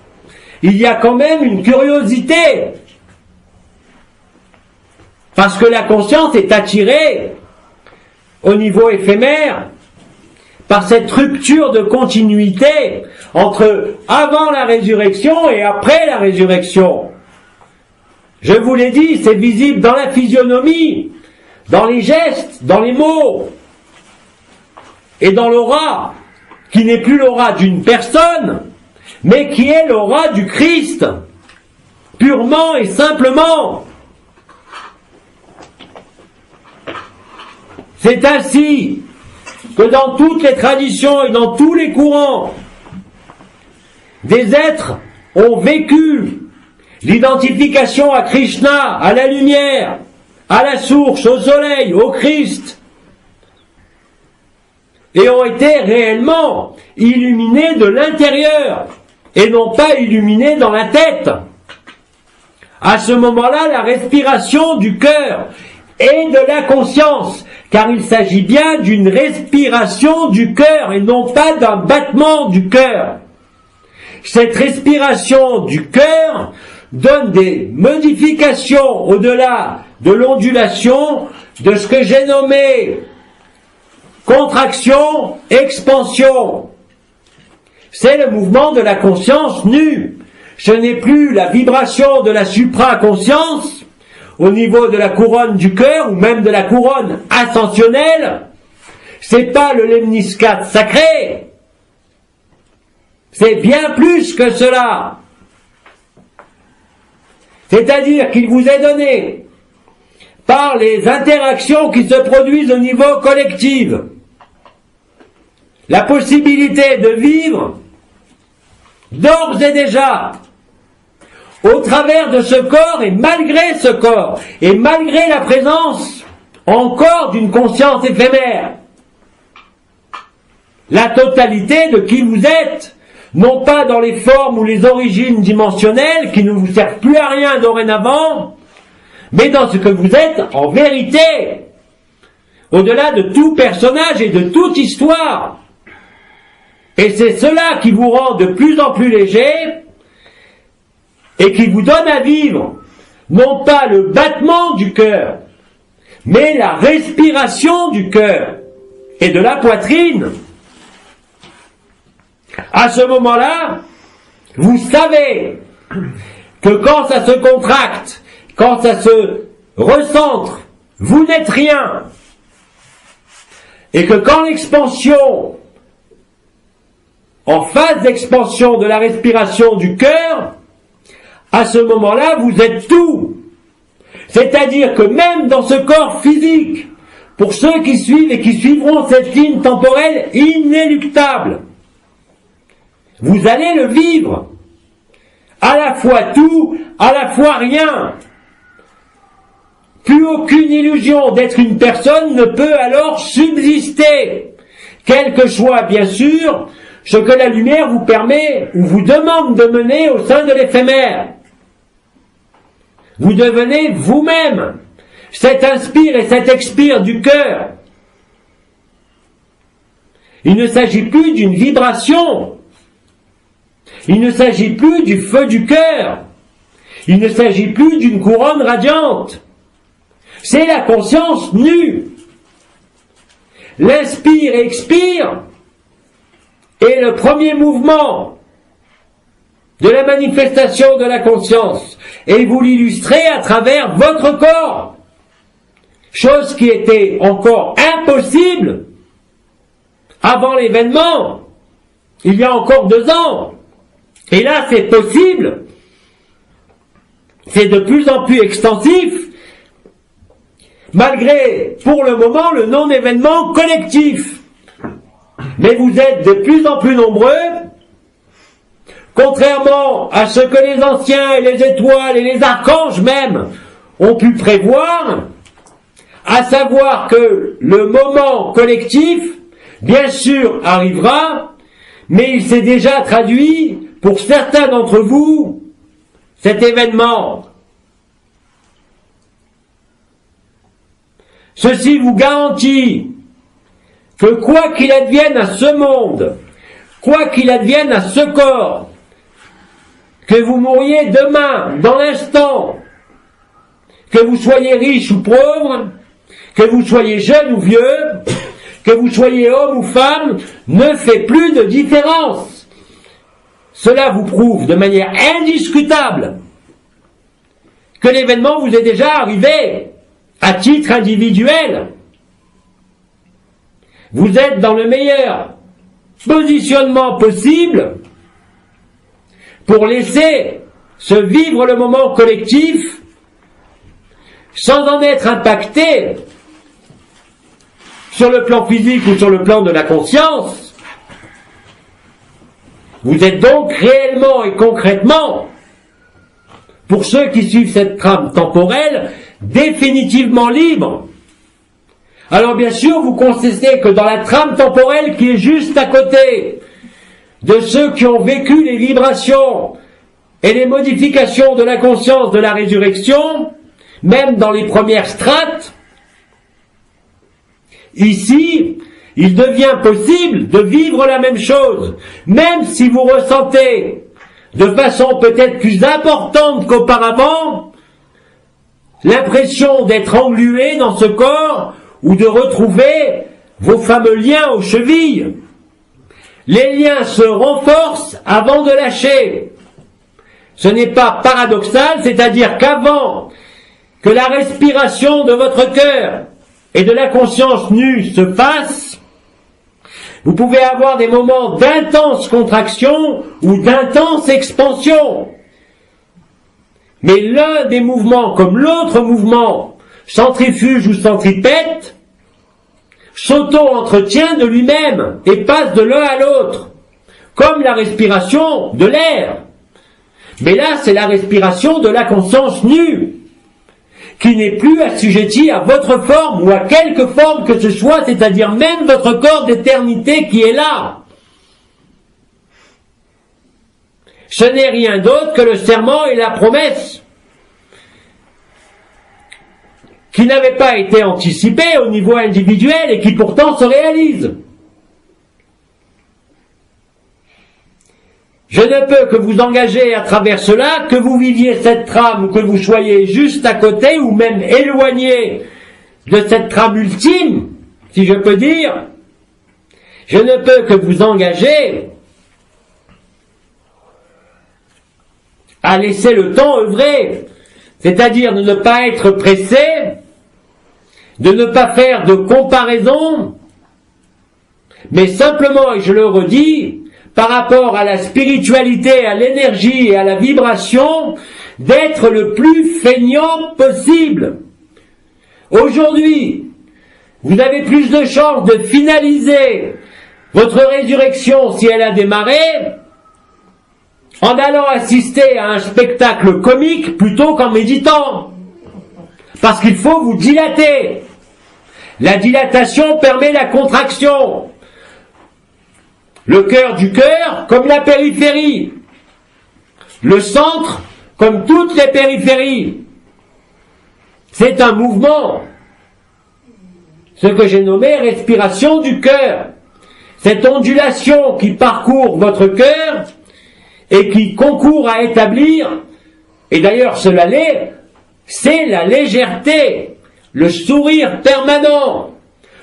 il y a quand même une curiosité. Parce que la conscience est attirée au niveau éphémère par cette rupture de continuité entre avant la résurrection et après la résurrection. Je vous l'ai dit, c'est visible dans la physionomie, dans les gestes, dans les mots, et dans l'aura, qui n'est plus l'aura d'une personne, mais qui est l'aura du Christ, purement et simplement. C'est ainsi que dans toutes les traditions et dans tous les courants, des êtres ont vécu l'identification à Krishna, à la lumière, à la source, au soleil, au Christ, et ont été réellement illuminés de l'intérieur, et non pas illuminés dans la tête. À ce moment-là, la respiration du cœur et de la conscience, car il s'agit bien d'une respiration du cœur et non pas d'un battement du cœur. Cette respiration du cœur donne des modifications au-delà de l'ondulation de ce que j'ai nommé contraction, expansion. C'est le mouvement de la conscience nue. Ce n'est plus la vibration de la supraconscience au niveau de la couronne du cœur ou même de la couronne ascensionnelle. C'est pas le lemniscate sacré. C'est bien plus que cela. C'est-à-dire qu'il vous est donné par les interactions qui se produisent au niveau collectif la possibilité de vivre d'ores et déjà au travers de ce corps et malgré ce corps, et malgré la présence encore d'une conscience éphémère. La totalité de qui vous êtes, non pas dans les formes ou les origines dimensionnelles qui ne vous servent plus à rien dorénavant, mais dans ce que vous êtes en vérité, au-delà de tout personnage et de toute histoire. Et c'est cela qui vous rend de plus en plus léger et qui vous donne à vivre, non pas le battement du cœur, mais la respiration du cœur et de la poitrine. À ce moment-là, vous savez que quand ça se contracte, quand ça se recentre, vous n'êtes rien. Et que quand l'expansion, en phase d'expansion de la respiration du cœur, à ce moment-là, vous êtes tout. C'est-à-dire que même dans ce corps physique, pour ceux qui suivent et qui suivront cette ligne temporelle inéluctable, vous allez le vivre. À la fois tout, à la fois rien. Plus aucune illusion d'être une personne ne peut alors subsister. Quel que soit, bien sûr, ce que la lumière vous permet ou vous demande de mener au sein de l'éphémère. Vous devenez vous-même cet inspire et cet expire du cœur. Il ne s'agit plus d'une vibration. Il ne s'agit plus du feu du cœur. Il ne s'agit plus d'une couronne radiante. C'est la conscience nue. L'inspire et expire est le premier mouvement de la manifestation de la conscience. Et vous l'illustrez à travers votre corps. Chose qui était encore impossible avant l'événement, il y a encore 2 ans. Et là, c'est possible. C'est de plus en plus extensif, malgré, pour le moment, le non-événement collectif. Mais vous êtes de plus en plus nombreux, contrairement à ce que les anciens et les étoiles et les archanges même ont pu prévoir, à savoir que le moment collectif, bien sûr, arrivera, mais il s'est déjà traduit pour certains d'entre vous, cet événement. Ceci vous garantit que quoi qu'il advienne à ce monde, quoi qu'il advienne à ce corps, que vous mouriez demain, dans l'instant, que vous soyez riche ou pauvre, que vous soyez jeune ou vieux, que vous soyez homme ou femme, ne fait plus de différence. Cela vous prouve de manière indiscutable que l'événement vous est déjà arrivé à titre individuel. Vous êtes dans le meilleur positionnement possible pour laisser se vivre le moment collectif sans en être impacté sur le plan physique ou sur le plan de la conscience. Vous êtes donc réellement et concrètement, pour ceux qui suivent cette trame temporelle, définitivement libres. Alors bien sûr, vous constatez que dans la trame temporelle qui est juste à côté de ceux qui ont vécu les vibrations et les modifications de la conscience de la résurrection, même dans les premières strates, ici, il devient possible de vivre la même chose, même si vous ressentez de façon peut-être plus importante qu'auparavant l'impression d'être englué dans ce corps ou de retrouver vos fameux liens aux chevilles. Les liens se renforcent avant de lâcher. Ce n'est pas paradoxal, c'est-à-dire qu'avant que la respiration de votre cœur et de la conscience nue se fasse, vous pouvez avoir des moments d'intense contraction ou d'intense expansion. Mais l'un des mouvements comme l'autre mouvement, centrifuge ou centripète, s'auto-entretient de lui-même et passe de l'un à l'autre, comme la respiration de l'air. Mais là, c'est la respiration de la conscience nue, qui n'est plus assujettie à votre forme ou à quelque forme que ce soit, c'est-à-dire même votre corps d'éternité qui est là. Ce n'est rien d'autre que le serment et la promesse qui n'avaient pas été anticipés au niveau individuel et qui pourtant se réalisent. Je ne peux que vous engager à travers cela, que vous viviez cette trame ou que vous soyez juste à côté ou même éloigné de cette trame ultime, si je peux dire. Je ne peux que vous engager à laisser le temps œuvrer, c'est-à-dire de ne pas être pressé, de ne pas faire de comparaison, mais simplement, et je le redis, par rapport à la spiritualité, à l'énergie et à la vibration, d'être le plus feignant possible. Aujourd'hui, vous avez plus de chances de finaliser votre résurrection si elle a démarré en allant assister à un spectacle comique plutôt qu'en méditant. Parce qu'il faut vous dilater. La dilatation permet la contraction. Le cœur du cœur comme la périphérie. Le centre comme toutes les périphéries. C'est un mouvement. Ce que j'ai nommé respiration du cœur. Cette ondulation qui parcourt votre cœur et qui concourt à établir, et d'ailleurs cela l'est, c'est la légèreté, le sourire permanent,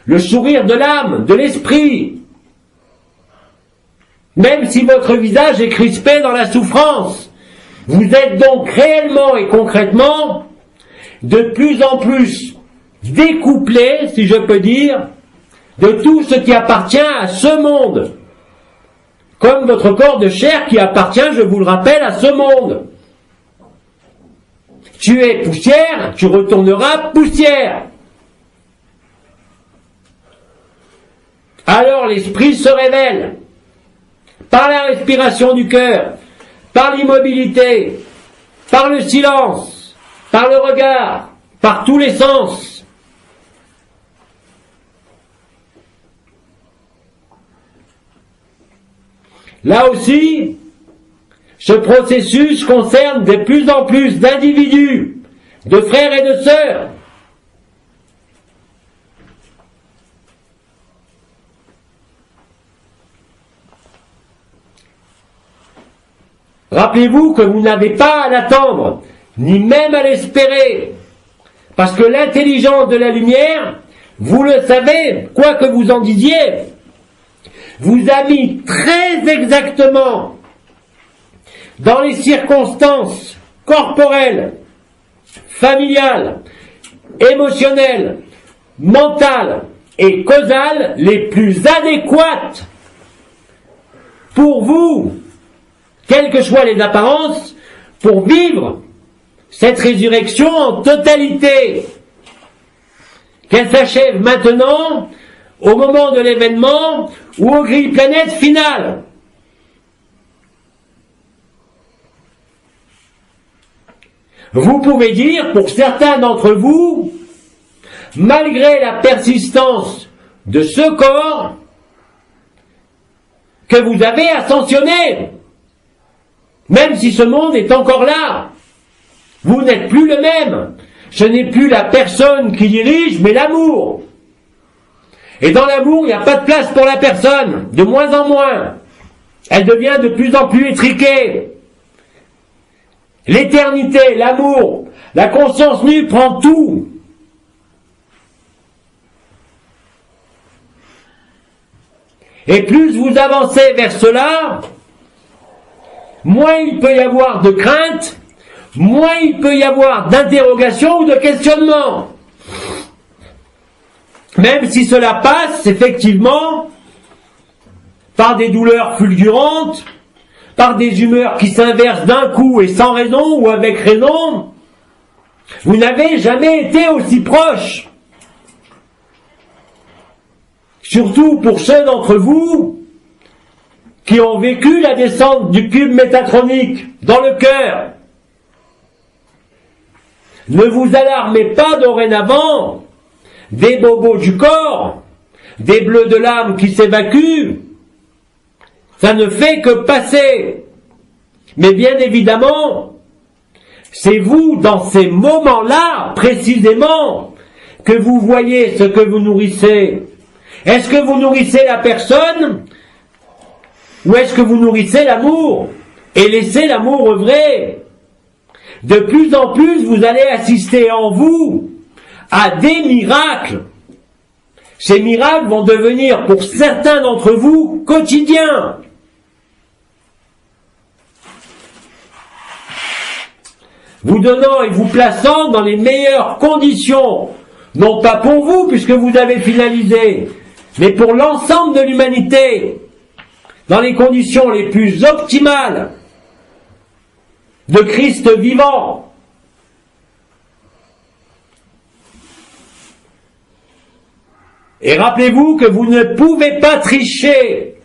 le sourire de l'âme, de l'esprit. Même si votre visage est crispé dans la souffrance, vous êtes donc réellement et concrètement de plus en plus découplé, si je peux dire, de tout ce qui appartient à ce monde. Comme votre corps de chair qui appartient, je vous le rappelle, à ce monde. Tu es poussière, tu retourneras poussière. Alors l'esprit se révèle par la respiration du cœur, par l'immobilité, par le silence, par le regard, par tous les sens. Là aussi, ce processus concerne de plus en plus d'individus, de frères et de sœurs. Rappelez-vous que vous n'avez pas à l'attendre, ni même à l'espérer, parce que l'intelligence de la lumière, vous le savez, quoi que vous en disiez, vous a mis très exactement dans les circonstances corporelles, familiales, émotionnelles, mentales et causales les plus adéquates pour vous, quelles que soient les apparences, pour vivre cette résurrection en totalité, qu'elle s'achève maintenant, au moment de l'événement ou au gris planète final. Vous pouvez dire, pour certains d'entre vous, malgré la persistance de ce corps, que vous avez ascensionné, même si ce monde est encore là, vous n'êtes plus le même. Ce n'est plus la personne qui dirige, mais l'amour. Et dans l'amour, il n'y a pas de place pour la personne, de moins en moins. Elle devient de plus en plus étriquée. L'éternité, l'amour, la conscience nue prend tout. Et plus vous avancez vers cela, moins il peut y avoir de crainte, moins il peut y avoir d'interrogation ou de questionnement. Même si cela passe, effectivement, par des douleurs fulgurantes, par des humeurs qui s'inversent d'un coup et sans raison ou avec raison, vous n'avez jamais été aussi proche. Surtout pour ceux d'entre vous qui ont vécu la descente du cube métatronique dans le cœur. Ne vous alarmez pas dorénavant des bobos du corps, des bleus de l'âme qui s'évacuent. Ça ne fait que passer. Mais bien évidemment, c'est vous, dans ces moments-là, précisément, que vous voyez ce que vous nourrissez. Est-ce que vous nourrissez la personne ou est-ce que vous nourrissez l'amour et laissez l'amour œuvrer? De plus en plus, vous allez assister en vous à des miracles. Ces miracles vont devenir, pour certains d'entre vous, quotidiens. Vous donnant et vous plaçant dans les meilleures conditions, non pas pour vous, puisque vous avez finalisé, mais pour l'ensemble de l'humanité, dans les conditions les plus optimales de Christ vivant. Et rappelez-vous que vous ne pouvez pas tricher.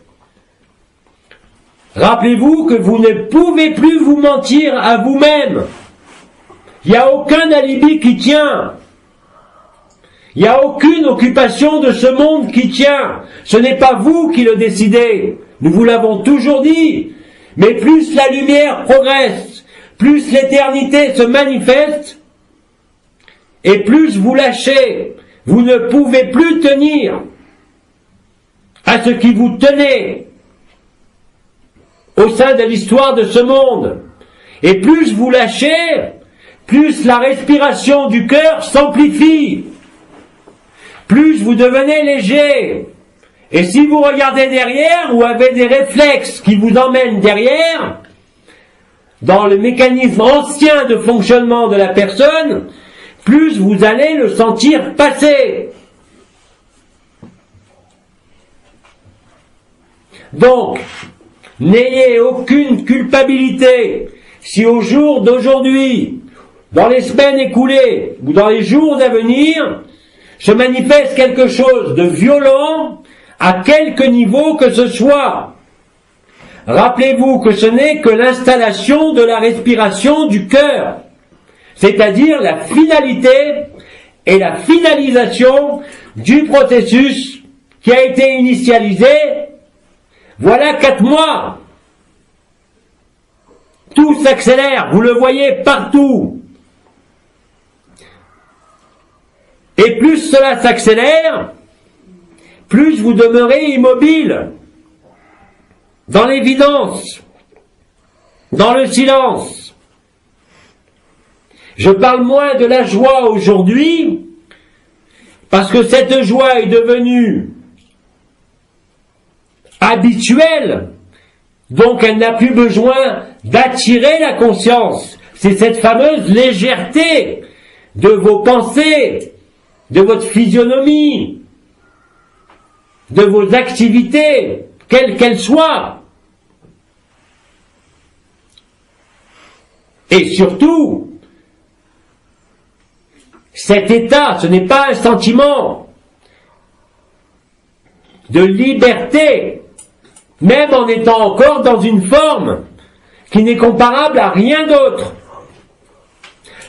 Rappelez-vous que vous ne pouvez plus vous mentir à vous-même. Il n'y a aucun alibi qui tient. Il n'y a aucune occupation de ce monde qui tient. Ce n'est pas vous qui le décidez. Nous vous l'avons toujours dit. Mais plus la lumière progresse, plus l'éternité se manifeste, et plus vous lâchez. Vous ne pouvez plus tenir à ce qui vous tenait au sein de l'histoire de ce monde. Et plus vous lâchez, plus la respiration du cœur s'amplifie, plus vous devenez léger. Et si vous regardez derrière, ou avez des réflexes qui vous emmènent derrière, dans le mécanisme ancien de fonctionnement de la personne, plus vous allez le sentir passer. Donc, n'ayez aucune culpabilité si au jour d'aujourd'hui, dans les semaines écoulées ou dans les jours à venir, se manifeste quelque chose de violent à quelque niveau que ce soit. Rappelez-vous que ce n'est que l'installation de la respiration du cœur, c'est-à-dire la finalité et la finalisation du processus qui a été initialisé voilà 4 mois. Tout s'accélère, vous le voyez partout. Et plus cela s'accélère, plus vous demeurez immobile, dans l'évidence, dans le silence. Je parle moins de la joie aujourd'hui, parce que cette joie est devenue habituelle, donc elle n'a plus besoin d'attirer la conscience. C'est cette fameuse légèreté de vos pensées, de votre physionomie, de vos activités, quelles qu'elles soient. Et surtout, cet état, ce n'est pas un sentiment de liberté, même en étant encore dans une forme qui n'est comparable à rien d'autre.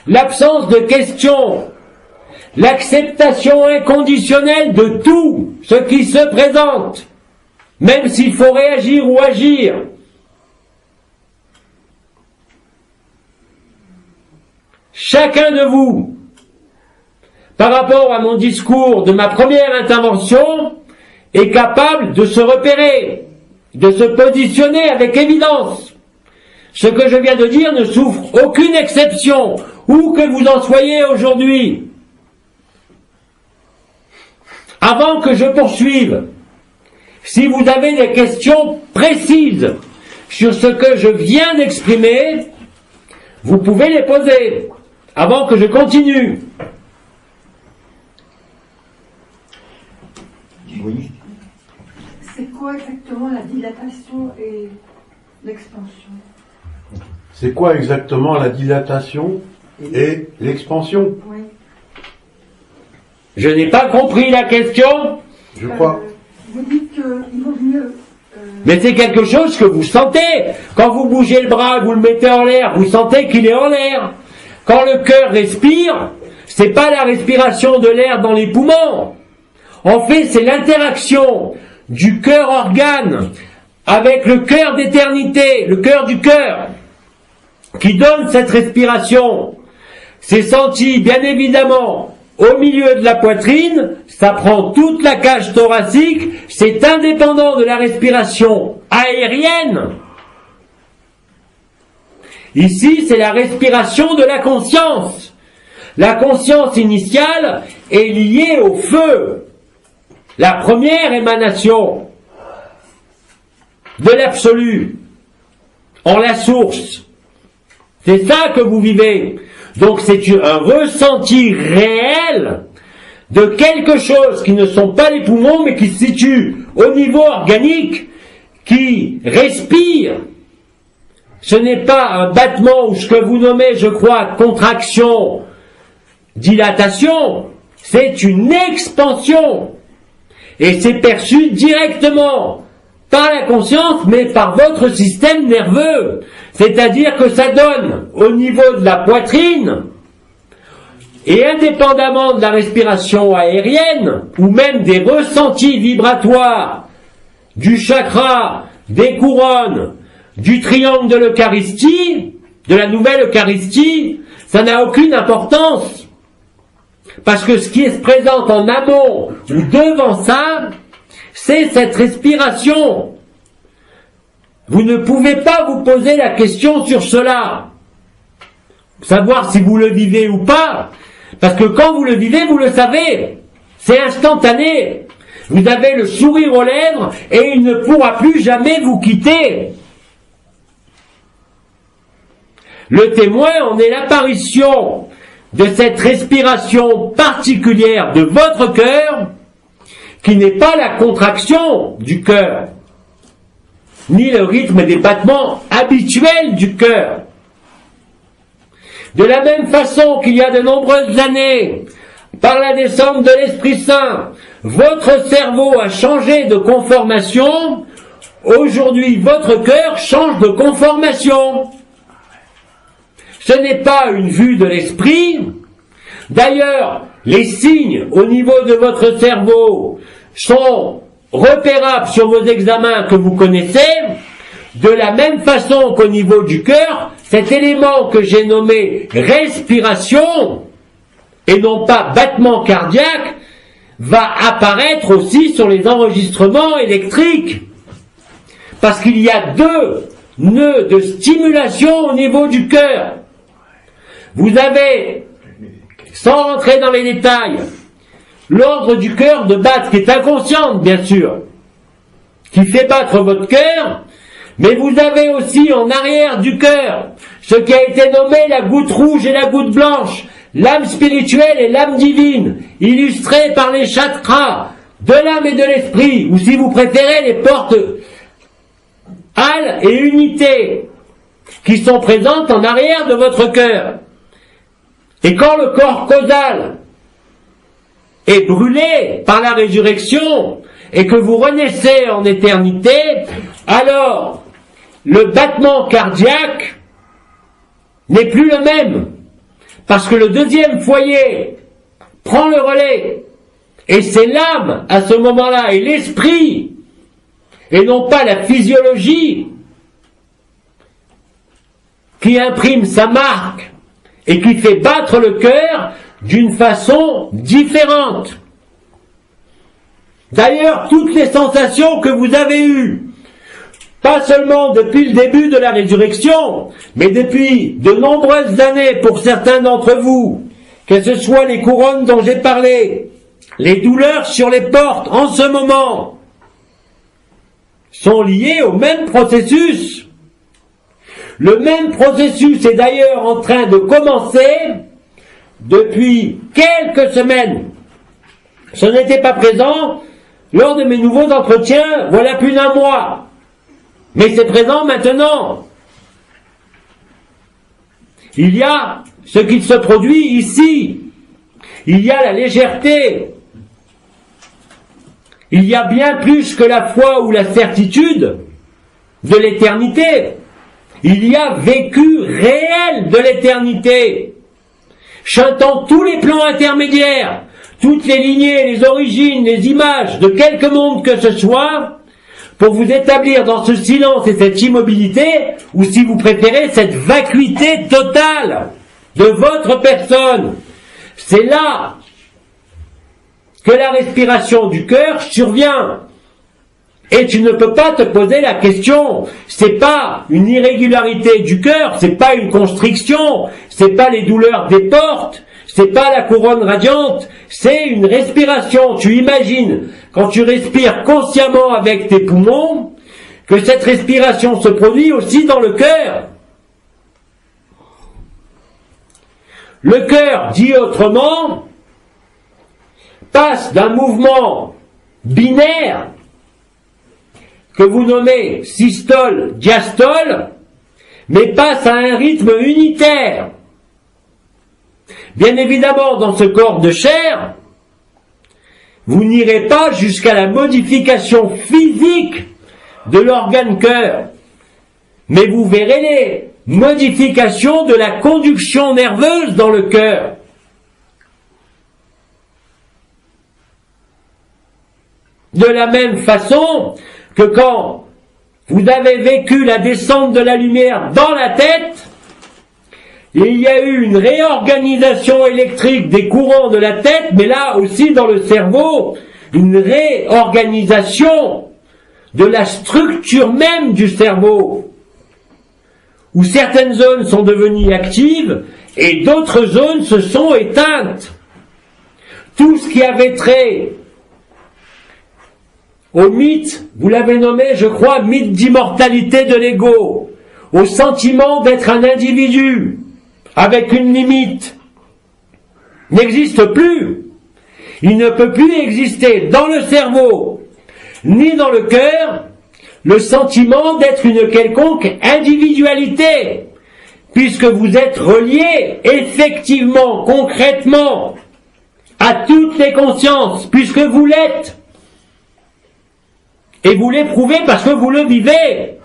L'absence de questions, l'acceptation inconditionnelle de tout ce qui se présente, même s'il faut réagir ou agir. Chacun de vous, par rapport à mon discours de ma première intervention, est capable de se repérer, de se positionner avec évidence. Ce que je viens de dire ne souffre aucune exception, où que vous en soyez aujourd'hui. Avant que je poursuive, si vous avez des questions précises sur ce que je viens d'exprimer, vous pouvez les poser avant que je continue. Oui. C'est quoi exactement la dilatation et l'expansion? C'est quoi exactement la dilatation et l'expansion? Oui. Je n'ai pas compris la question. Je crois. Vous dites qu'il vaut mieux Mais c'est quelque chose que vous sentez. Quand vous bougez le bras, vous le mettez en l'air, vous sentez qu'il est en l'air. Quand le cœur respire, c'est pas la respiration de l'air dans les poumons. En fait, c'est l'interaction du cœur organe avec le cœur d'éternité, le cœur du cœur, qui donne cette respiration. C'est senti, bien évidemment, au milieu de la poitrine, ça prend toute la cage thoracique, c'est indépendant de la respiration aérienne. Ici, c'est la respiration de la conscience. La conscience initiale est liée au feu, la première émanation de l'absolu, en la source. C'est ça que vous vivez. Donc c'est un ressenti réel de quelque chose qui ne sont pas les poumons, mais qui se situe au niveau organique, qui respire. Ce n'est pas un battement ou ce que vous nommez, je crois, contraction, dilatation, c'est une expansion. Et c'est perçu directement par la conscience, mais par votre système nerveux. C'est-à-dire que ça donne au niveau de la poitrine, et indépendamment de la respiration aérienne, ou même des ressentis vibratoires du chakra, des couronnes, du triangle de l'Eucharistie, de la nouvelle Eucharistie, ça n'a aucune importance. Parce que ce qui se présente en amont ou devant ça, c'est cette respiration. Vous ne pouvez pas vous poser la question sur cela. Savoir si vous le vivez ou pas. Parce que quand vous le vivez, vous le savez. C'est instantané. Vous avez le sourire aux lèvres et il ne pourra plus jamais vous quitter. Le témoin en est l'apparition de cette respiration particulière de votre cœur, qui n'est pas la contraction du cœur, ni le rythme des battements habituels du cœur. De la même façon qu'il y a de nombreuses années, par la descente de l'Esprit Saint, votre cerveau a changé de conformation, aujourd'hui votre cœur change de conformation. Ce n'est pas une vue de l'esprit. D'ailleurs, les signes au niveau de votre cerveau sont repérables sur vos examens que vous connaissez, de la même façon qu'au niveau du cœur, cet élément que j'ai nommé respiration, et non pas battement cardiaque, va apparaître aussi sur les enregistrements électriques. Parce qu'il y a deux nœuds de stimulation au niveau du cœur. Vous avez, sans rentrer dans les détails, l'ordre du cœur de battre, qui est inconsciente bien sûr, qui fait battre votre cœur, mais vous avez aussi en arrière du cœur ce qui a été nommé la goutte rouge et la goutte blanche, l'âme spirituelle et l'âme divine, illustrées par les chakras de l'âme et de l'esprit, ou si vous préférez les portes âle et unité, qui sont présentes en arrière de votre cœur. Et quand le corps causal est brûlé par la résurrection et que vous renaissez en éternité, alors le battement cardiaque n'est plus le même, parce que le deuxième foyer prend le relais, et c'est l'âme à ce moment-là, et l'esprit, et non pas la physiologie, qui imprime sa marque et qui fait battre le cœur d'une façon différente. D'ailleurs, toutes les sensations que vous avez eues, pas seulement depuis le début de la résurrection, mais depuis de nombreuses années pour certains d'entre vous, que ce soit les couronnes dont j'ai parlé, les douleurs sur les portes en ce moment, sont liées au même processus. Le même processus est d'ailleurs en train de commencer depuis quelques semaines. Ce n'était pas présent lors de mes nouveaux entretiens, voilà plus d'un mois. Mais c'est présent maintenant. Il y a ce qui se produit ici. Il y a la légèreté il y a bien plus que la foi ou la certitude de l'éternité. Il y a vécu réel de l'éternité, chantant tous les plans intermédiaires, toutes les lignées, les origines, les images de quelque monde que ce soit, pour vous établir dans ce silence et cette immobilité, ou si vous préférez, cette vacuité totale de votre personne. C'est là que la respiration du cœur survient. Et tu ne peux pas te poser la question. C'est pas une irrégularité du cœur, c'est pas une constriction, c'est pas les douleurs des portes, c'est pas la couronne radiante, c'est une respiration. Tu imagines, quand tu respires consciemment avec tes poumons, que cette respiration se produit aussi dans le cœur. Le cœur, dit autrement, passe d'un mouvement binaire que vous nommez systole, diastole, mais passe à un rythme unitaire. Bien évidemment, dans ce corps de chair, vous n'irez pas jusqu'à la modification physique de l'organe cœur, mais vous verrez les modifications de la conduction nerveuse dans le cœur. De la même façon que quand vous avez vécu la descente de la lumière dans la tête, il y a eu une réorganisation électrique des courants de la tête, mais là aussi dans le cerveau, une réorganisation de la structure même du cerveau, où certaines zones sont devenues actives et d'autres zones se sont éteintes. Tout ce qui avait trait au mythe, vous l'avez nommé, je crois, mythe d'immortalité de l'ego, au sentiment d'être un individu avec une limite, n'existe plus. Il ne peut plus exister dans le cerveau, ni dans le cœur, le sentiment d'être une quelconque individualité, puisque vous êtes relié effectivement, concrètement, à toutes les consciences, puisque vous l'êtes. Et vous l'éprouvez parce que vous le vivez.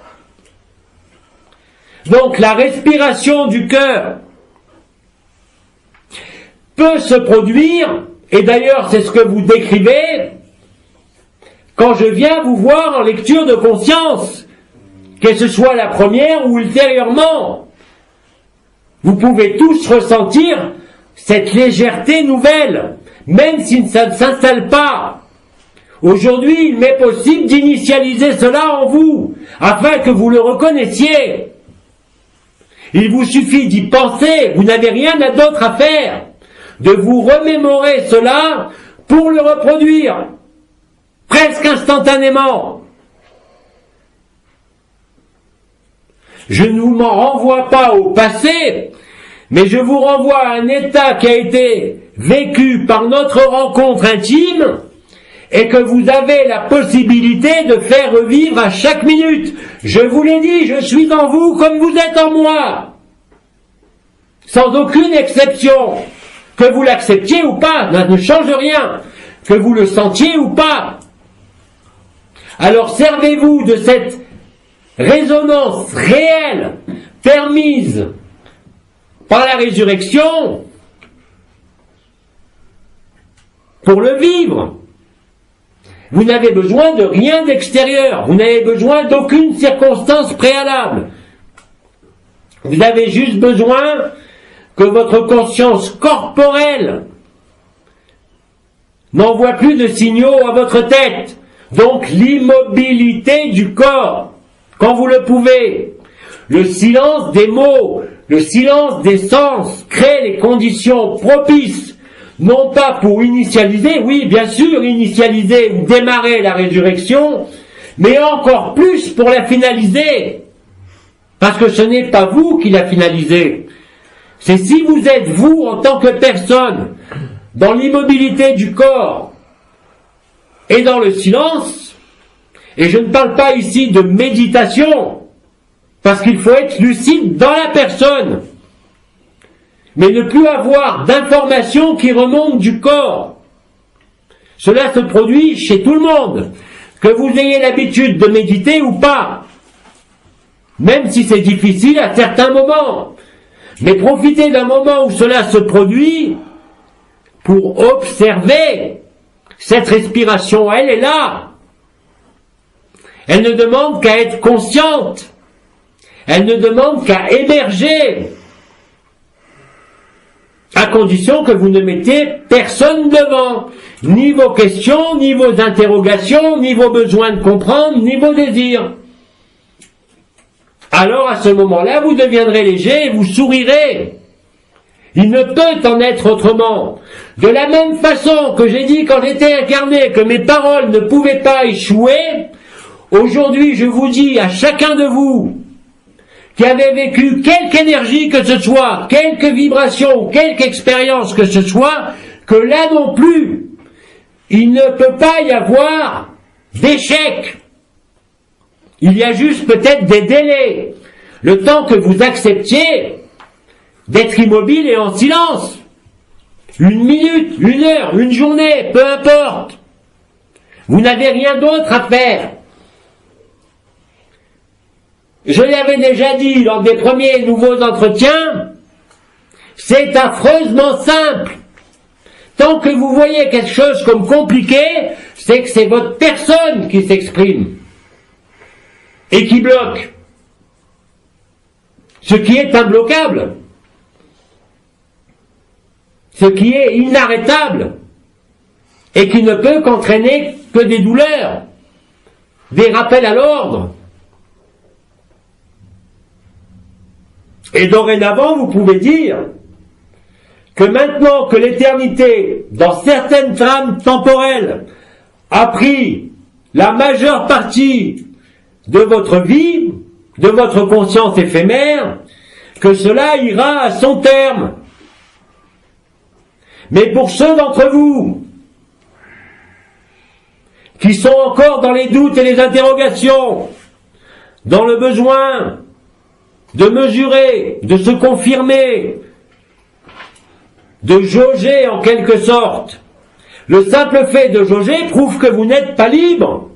Donc la respiration du cœur peut se produire, et d'ailleurs c'est ce que vous décrivez, quand je viens vous voir en lecture de conscience, que ce soit la première ou ultérieurement. Vous pouvez tous ressentir cette légèreté nouvelle, même si ça ne s'installe pas. Aujourd'hui, il m'est possible d'initialiser cela en vous, afin que vous le reconnaissiez. Il vous suffit d'y penser, vous n'avez rien d'autre à faire, de vous remémorer cela pour le reproduire, presque instantanément. Je ne vous m'en renvoie pas au passé, mais je vous renvoie à un état qui a été vécu par notre rencontre intime, et que vous avez la possibilité de faire revivre à chaque minute. Je vous l'ai dit, je suis en vous comme vous êtes en moi. Sans aucune exception. Que vous l'acceptiez ou pas, ça ne change rien. Que vous le sentiez ou pas. Alors servez-vous de cette résonance réelle, permise par la résurrection, pour le vivre. Vous n'avez besoin de rien d'extérieur. Vous n'avez besoin d'aucune circonstance préalable. Vous avez juste besoin que votre conscience corporelle n'envoie plus de signaux à votre tête. Donc l'immobilité du corps, quand vous le pouvez. Le silence des mots, le silence des sens crée les conditions propices, non pas pour initialiser, oui bien sûr initialiser ou démarrer la résurrection, mais encore plus pour la finaliser. Parce que ce n'est pas vous qui la finalisez. C'est si vous êtes vous en tant que personne, dans l'immobilité du corps et dans le silence, et je ne parle pas ici de méditation, parce qu'il faut être lucide dans la personne, mais ne plus avoir d'informations qui remontent du corps. Cela se produit chez tout le monde, que vous ayez l'habitude de méditer ou pas, même si c'est difficile à certains moments. Mais profitez d'un moment où cela se produit pour observer cette respiration. Elle est là. Elle ne demande qu'à être consciente. Elle ne demande qu'à émerger, à condition que vous ne mettez personne devant, ni vos questions, ni vos interrogations, ni vos besoins de comprendre, ni vos désirs. Alors à ce moment-là, vous deviendrez léger et vous sourirez. Il ne peut en être autrement. De la même façon que j'ai dit quand j'étais incarné que mes paroles ne pouvaient pas échouer, aujourd'hui je vous dis à chacun de vous qui avez vécu quelque énergie que ce soit, quelque vibration, quelque expérience que ce soit, que là non plus, il ne peut pas y avoir d'échec. Il y a juste peut-être des délais. Le temps que vous acceptiez d'être immobile et en silence. 1 minute, 1 heure, 1 journée, peu importe. Vous n'avez rien d'autre à faire. Je l'avais déjà dit lors des premiers nouveaux entretiens, c'est affreusement simple. Tant que vous voyez quelque chose comme compliqué, c'est que c'est votre personne qui s'exprime et qui bloque. Ce qui est imbloquable. Ce qui est inarrêtable et qui ne peut qu'entraîner que des douleurs, des rappels à l'ordre. Et dorénavant, vous pouvez dire que maintenant que l'éternité, dans certaines trames temporelles, a pris la majeure partie de votre vie, de votre conscience éphémère, que cela ira à son terme. Mais pour ceux d'entre vous qui sont encore dans les doutes et les interrogations, dans le besoin de mesurer, de se confirmer, de jauger en quelque sorte, le simple fait de jauger prouve que vous n'êtes pas libre.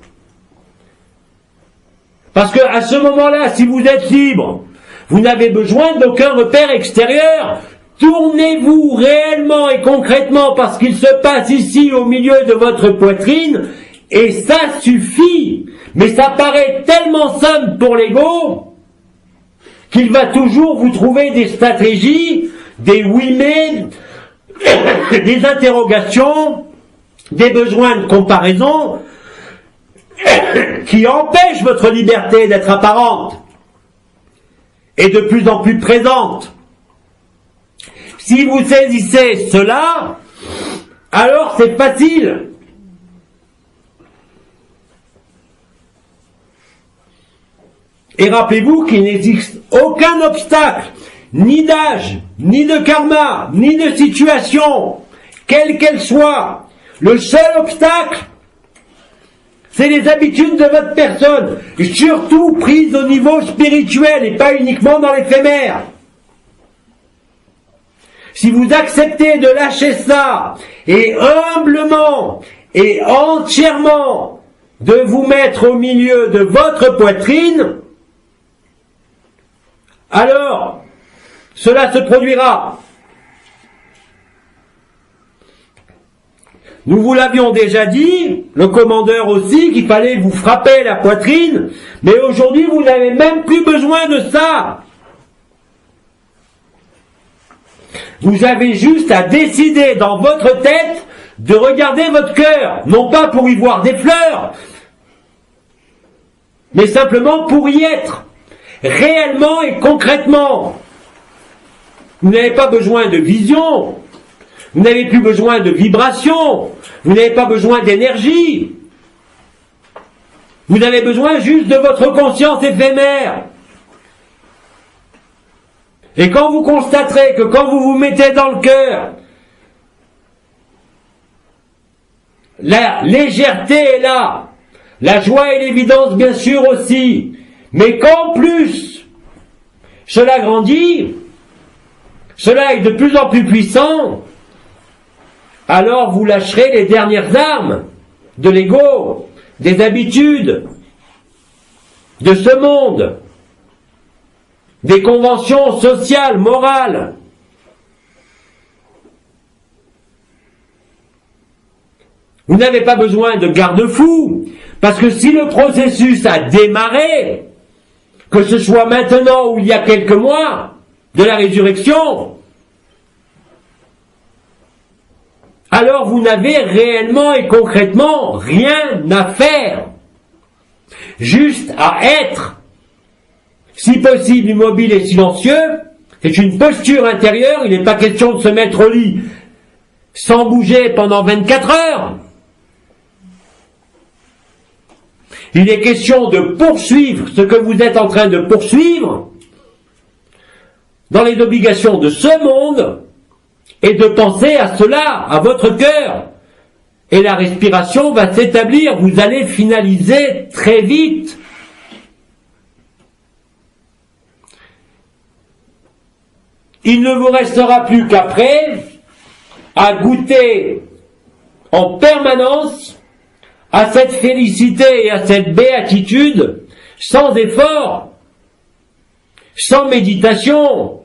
Parce que à ce moment-là, si vous êtes libre, vous n'avez besoin d'aucun repère extérieur. Tournez-vous réellement et concrètement parce qu'il se passe ici au milieu de votre poitrine et ça suffit. Mais ça paraît tellement simple pour l'ego qu'il va toujours vous trouver des stratégies, des oui mais, des interrogations, des besoins de comparaison qui empêchent votre liberté d'être apparente et de plus en plus présente. Si vous saisissez cela, alors c'est facile. Et rappelez-vous qu'il n'existe aucun obstacle, ni d'âge, ni de karma, ni de situation, quelle qu'elle soit. Le seul obstacle, c'est les habitudes de votre personne, et surtout prises au niveau spirituel et pas uniquement dans l'éphémère. Si vous acceptez de lâcher ça, et humblement et entièrement de vous mettre au milieu de votre poitrine, alors cela se produira. Nous vous l'avions déjà dit, le commandeur aussi, qu'il fallait vous frapper la poitrine, mais aujourd'hui vous n'avez même plus besoin de ça. Vous avez juste à décider dans votre tête de regarder votre cœur, non pas pour y voir des fleurs, mais simplement pour y être, réellement et concrètement. Vous n'avez pas besoin de vision, vous n'avez plus besoin de vibration, vous n'avez pas besoin d'énergie. Vous avez besoin juste de votre conscience éphémère. Et quand vous constaterez que quand vous vous mettez dans le cœur, la légèreté est là, la joie et l'évidence bien sûr aussi, mais qu'en plus, cela grandit, cela est de plus en plus puissant, alors vous lâcherez les dernières armes de l'ego, des habitudes, de ce monde, des conventions sociales, morales. Vous n'avez pas besoin de garde-fous, parce que si le processus a démarré, que ce soit maintenant ou il y a quelques mois, de la résurrection, alors vous n'avez réellement et concrètement rien à faire. Juste à être, si possible immobile et silencieux. C'est une posture intérieure, il n'est pas question de se mettre au lit sans bouger pendant 24 heures. Il est question de poursuivre ce que vous êtes en train de poursuivre dans les obligations de ce monde et de penser à cela, à votre cœur. Et la respiration va s'établir, vous allez finaliser très vite. Il ne vous restera plus qu'après à goûter en permanence à cette félicité et à cette béatitude sans effort, sans méditation,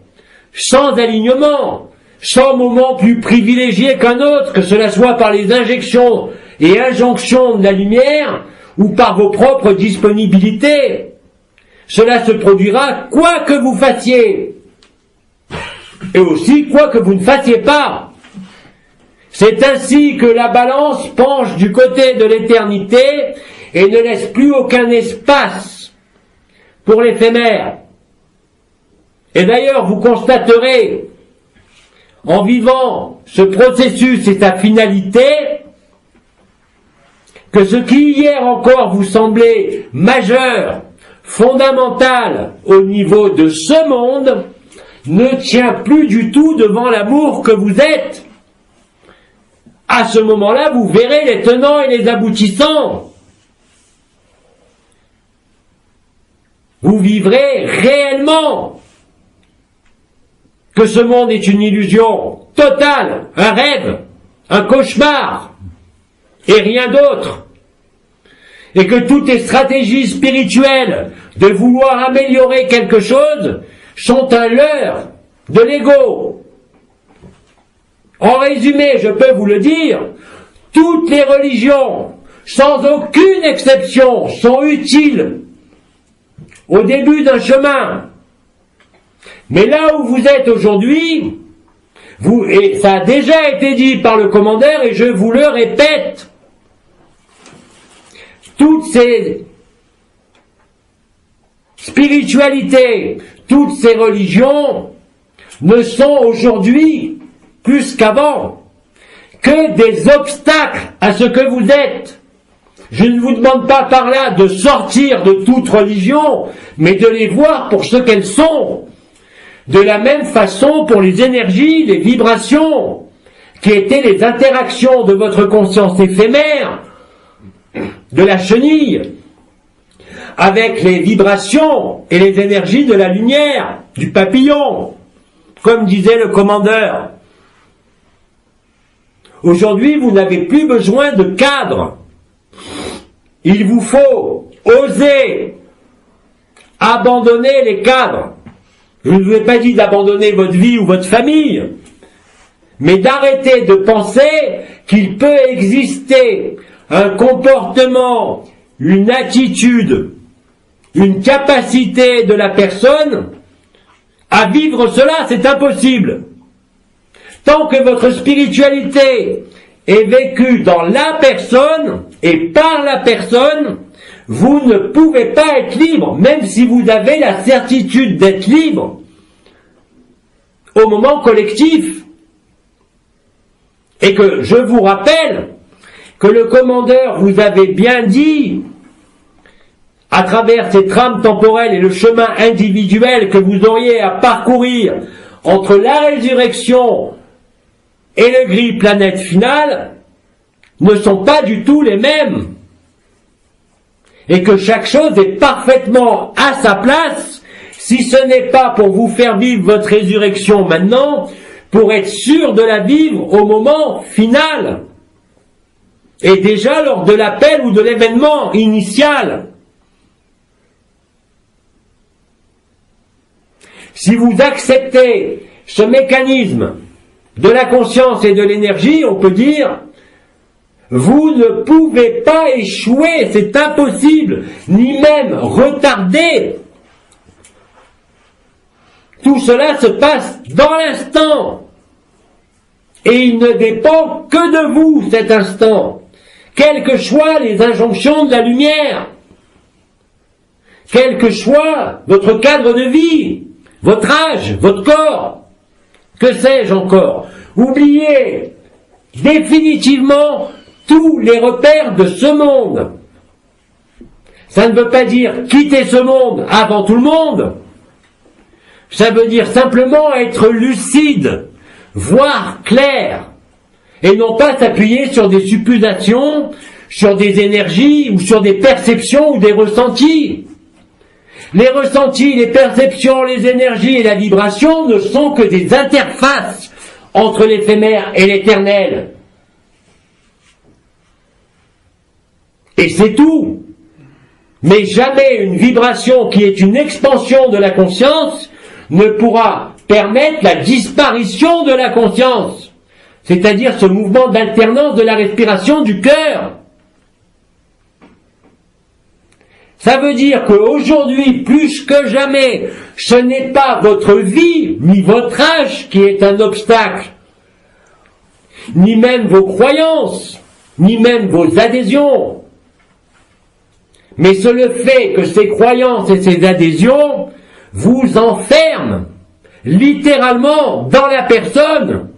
sans alignement, sans moment plus privilégié qu'un autre, que cela soit par les injections et injonctions de la lumière ou par vos propres disponibilités. Cela se produira quoi que vous fassiez, et aussi quoi que vous ne fassiez pas. C'est ainsi que la balance penche du côté de l'éternité et ne laisse plus aucun espace pour l'éphémère. Et d'ailleurs, vous constaterez, en vivant ce processus et sa finalité, que ce qui hier encore vous semblait majeur, fondamental au niveau de ce monde, ne tient plus du tout devant l'amour que vous êtes. À ce moment-là, vous verrez les tenants et les aboutissants. Vous vivrez réellement que ce monde est une illusion totale, un rêve, un cauchemar, et rien d'autre. Et que toutes les stratégies spirituelles de vouloir améliorer quelque chose sont un leurre de l'ego. En résumé, je peux vous le dire, toutes les religions, sans aucune exception, sont utiles au début d'un chemin. Mais là où vous êtes aujourd'hui, et ça a déjà été dit par le commandeur, et je vous le répète, toutes ces spiritualités, toutes ces religions ne sont aujourd'hui, plus qu'avant, que des obstacles à ce que vous êtes. Je ne vous demande pas par là de sortir de toute religion, mais de les voir pour ce qu'elles sont. De la même façon pour les énergies, les vibrations, qui étaient les interactions de votre conscience éphémère, de la chenille, avec les vibrations et les énergies de la lumière, du papillon, comme disait le commandeur. Aujourd'hui, vous n'avez plus besoin de cadre. Il vous faut oser abandonner les cadres. Je ne vous ai pas dit d'abandonner votre vie ou votre famille, mais d'arrêter de penser qu'il peut exister un comportement, une attitude, une capacité de la personne à vivre cela. C'est impossible. Tant que votre spiritualité est vécue dans la personne et par la personne, vous ne pouvez pas être libre, même si vous avez la certitude d'être libre au moment collectif. Et que je vous rappelle que le commandeur vous avait bien dit, à travers ces trames temporelles et le chemin individuel que vous auriez à parcourir entre la résurrection et le gris planète final, ne sont pas du tout les mêmes. Et que chaque chose est parfaitement à sa place, si ce n'est pas pour vous faire vivre votre résurrection maintenant, pour être sûr de la vivre au moment final. Et déjà lors de l'appel ou de l'événement initial. Si vous acceptez ce mécanisme de la conscience et de l'énergie, on peut dire, vous ne pouvez pas échouer, c'est impossible, ni même retarder. Tout cela se passe dans l'instant. Et il ne dépend que de vous, cet instant. Quelles que soient les injonctions de la lumière, quel que soit votre cadre de vie, votre âge, votre corps, que sais-je encore, oubliez définitivement tous les repères de ce monde. Ça ne veut pas dire quitter ce monde avant tout le monde, ça veut dire simplement être lucide, voir clair, et non pas s'appuyer sur des suppusations, sur des énergies, ou sur des perceptions ou des ressentis. Les ressentis, les perceptions, les énergies et la vibration ne sont que des interfaces entre l'éphémère et l'éternel. Et c'est tout. Mais jamais une vibration qui est une expansion de la conscience ne pourra permettre la disparition de la conscience. C'est-à-dire ce mouvement d'alternance de la respiration du cœur. Ça veut dire qu'aujourd'hui, plus que jamais, ce n'est pas votre vie, ni votre âge qui est un obstacle, ni même vos croyances, ni même vos adhésions. Mais c'est le fait que ces croyances et ces adhésions vous enferment littéralement dans la personne,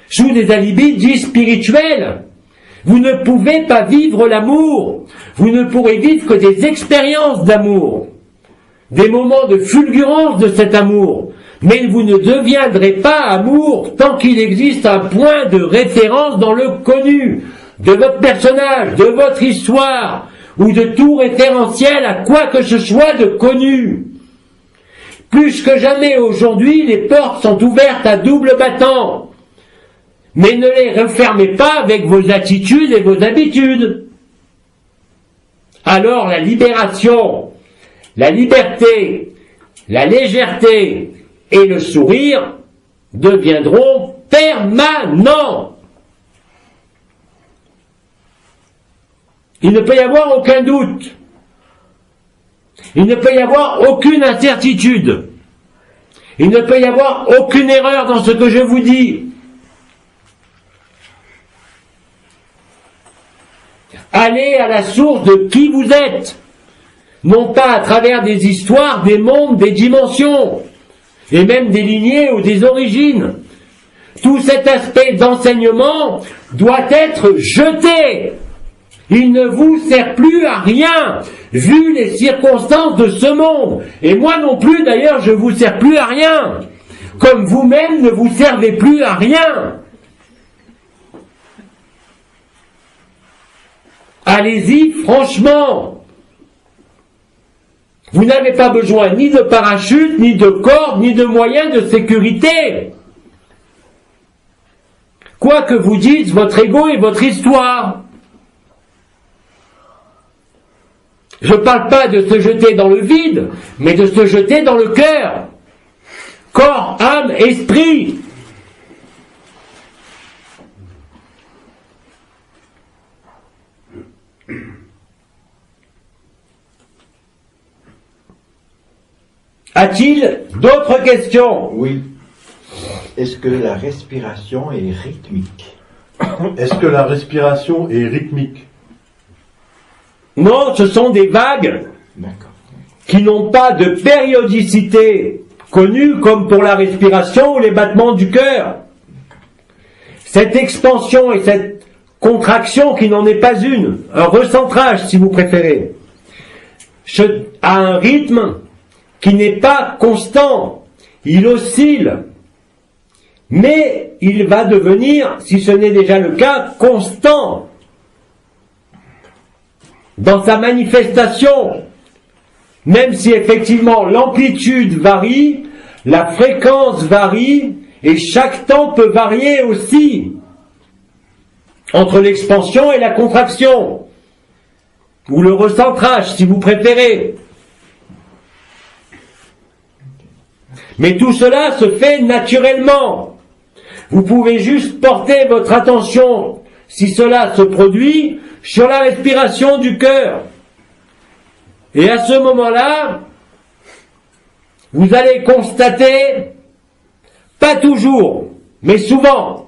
sous des alibis dits spirituels. Vous ne pouvez pas vivre l'amour, vous ne pourrez vivre que des expériences d'amour, des moments de fulgurance de cet amour, mais vous ne deviendrez pas amour tant qu'il existe un point de référence dans le connu, de votre personnage, de votre histoire, ou de tout référentiel à quoi que ce soit de connu. Plus que jamais aujourd'hui, les portes sont ouvertes à double battant. Mais ne les refermez pas avec vos attitudes et vos habitudes. Alors la libération, la liberté, la légèreté et le sourire deviendront permanents. Il ne peut y avoir aucun doute. Il ne peut y avoir aucune incertitude. Il ne peut y avoir aucune erreur dans ce que je vous dis. Allez à la source de qui vous êtes, non pas à travers des histoires, des mondes, des dimensions, et même des lignées ou des origines. Tout cet aspect d'enseignement doit être jeté. Il ne vous sert plus à rien, vu les circonstances de ce monde. Et moi non plus, d'ailleurs, je vous sers plus à rien. Comme vous-même ne vous servez plus à rien. Allez-y franchement. Vous n'avez pas besoin ni de parachute, ni de corde, ni de moyens de sécurité. Quoi que vous dites, votre ego et votre histoire. Je ne parle pas de se jeter dans le vide, mais de se jeter dans le cœur. Corps, âme, esprit. A-t-il d'autres questions? Oui. Est-ce que la respiration est rythmique? Est-ce que la respiration est rythmique? Non, ce sont des vagues qui n'ont pas de périodicité connue comme pour la respiration ou les battements du cœur. Cette expansion et cette contraction qui n'en est pas une, un recentrage si vous préférez, a un rythme qui n'est pas constant, il oscille, mais il va devenir, si ce n'est déjà le cas, constant dans sa manifestation, même si effectivement l'amplitude varie, la fréquence varie, Et chaque temps peut varier aussi entre l'expansion et la contraction, ou le recentrage si vous préférez. Mais tout cela se fait naturellement. Vous pouvez juste porter votre attention, si cela se produit, sur la respiration du cœur. Et à ce moment-là, vous allez constater, pas toujours, mais souvent,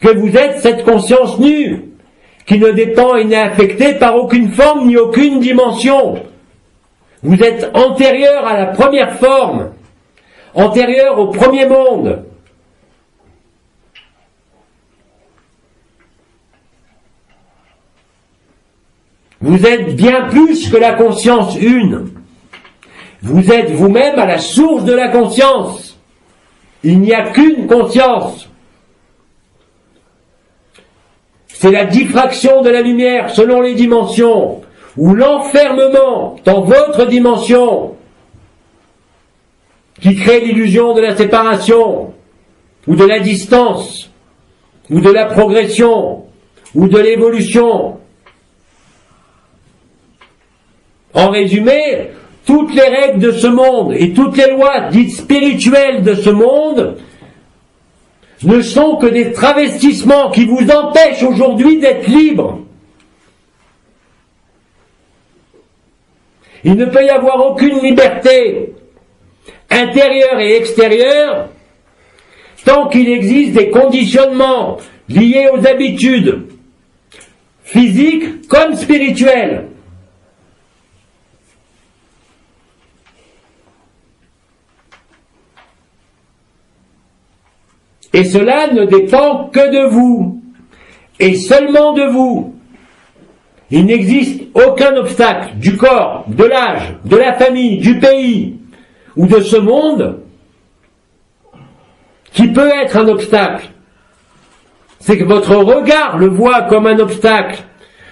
que vous êtes cette conscience nue, qui ne dépend et n'est affectée par aucune forme ni aucune dimension. Vous êtes antérieur à la première forme, antérieur au premier monde. Vous êtes bien plus que la conscience une. Vous êtes vous-même à la source de la conscience. Il n'y a qu'une conscience. C'est la diffraction de la lumière selon les dimensions, ou l'enfermement dans votre dimension, qui crée l'illusion de la séparation, ou de la distance, ou de la progression, ou de l'évolution. En résumé, toutes les règles de ce monde et toutes les lois dites spirituelles de ce monde ne sont que des travestissements qui vous empêchent aujourd'hui d'être libre. Il ne peut y avoir aucune liberté intérieure et extérieure tant qu'il existe des conditionnements liés aux habitudes physiques comme spirituelles. Et cela ne dépend que de vous, et seulement de vous. Il n'existe aucun obstacle du corps, de l'âge, de la famille, du pays, ou de ce monde, qui peut être un obstacle. C'est que votre regard le voit comme un obstacle.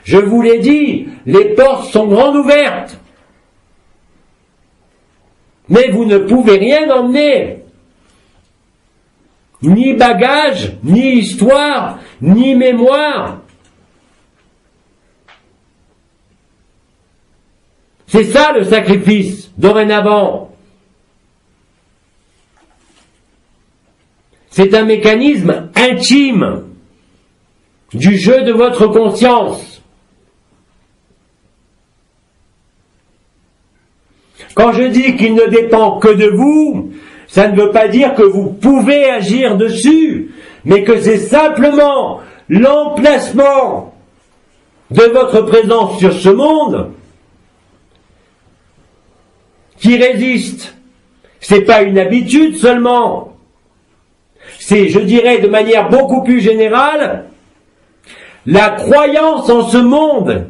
Je vous l'ai dit, les portes sont grandes ouvertes. Mais vous ne pouvez rien emmener. Ni bagage, ni histoire, ni mémoire. C'est ça le sacrifice, dorénavant. C'est un mécanisme intime du jeu de votre conscience. Quand je dis qu'il ne dépend que de vous, ça ne veut pas dire que vous pouvez agir dessus, mais que c'est simplement l'emplacement de votre présence sur ce monde qui résiste. C'est pas une habitude seulement. C'est, je dirais de manière beaucoup plus générale, la croyance en ce monde.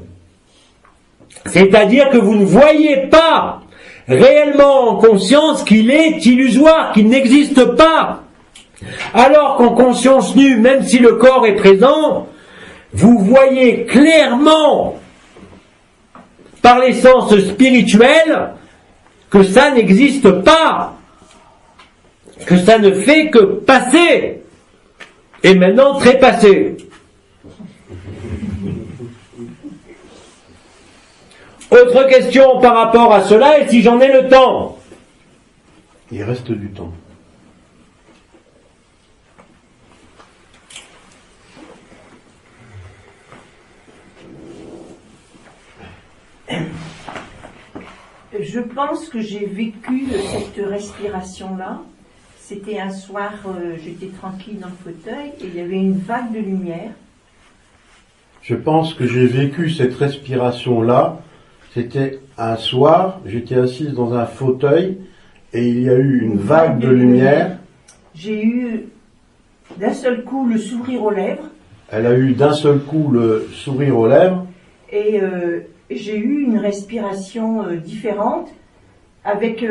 C'est-à-dire que vous ne voyez pas réellement en conscience qu'il est illusoire, qu'il n'existe pas. Alors qu'en conscience nue, même si le corps est présent, vous voyez clairement, par l'essence spirituelle, que ça n'existe pas, que ça ne fait que passer, et maintenant trépasser. Autre question par rapport à cela, et si j'en ai le temps? Il reste du temps. Je pense que j'ai vécu cette respiration-là. C'était un soir, j'étais tranquille dans le fauteuil et il y avait une vague de lumière. Je pense que j'ai vécu cette respiration-là. C'était un soir, j'étais assise dans un fauteuil et il y a eu une vague de lumière. J'ai eu d'un seul coup le sourire aux lèvres. Elle a eu d'un seul coup le sourire aux lèvres. Et j'ai eu une respiration différente avec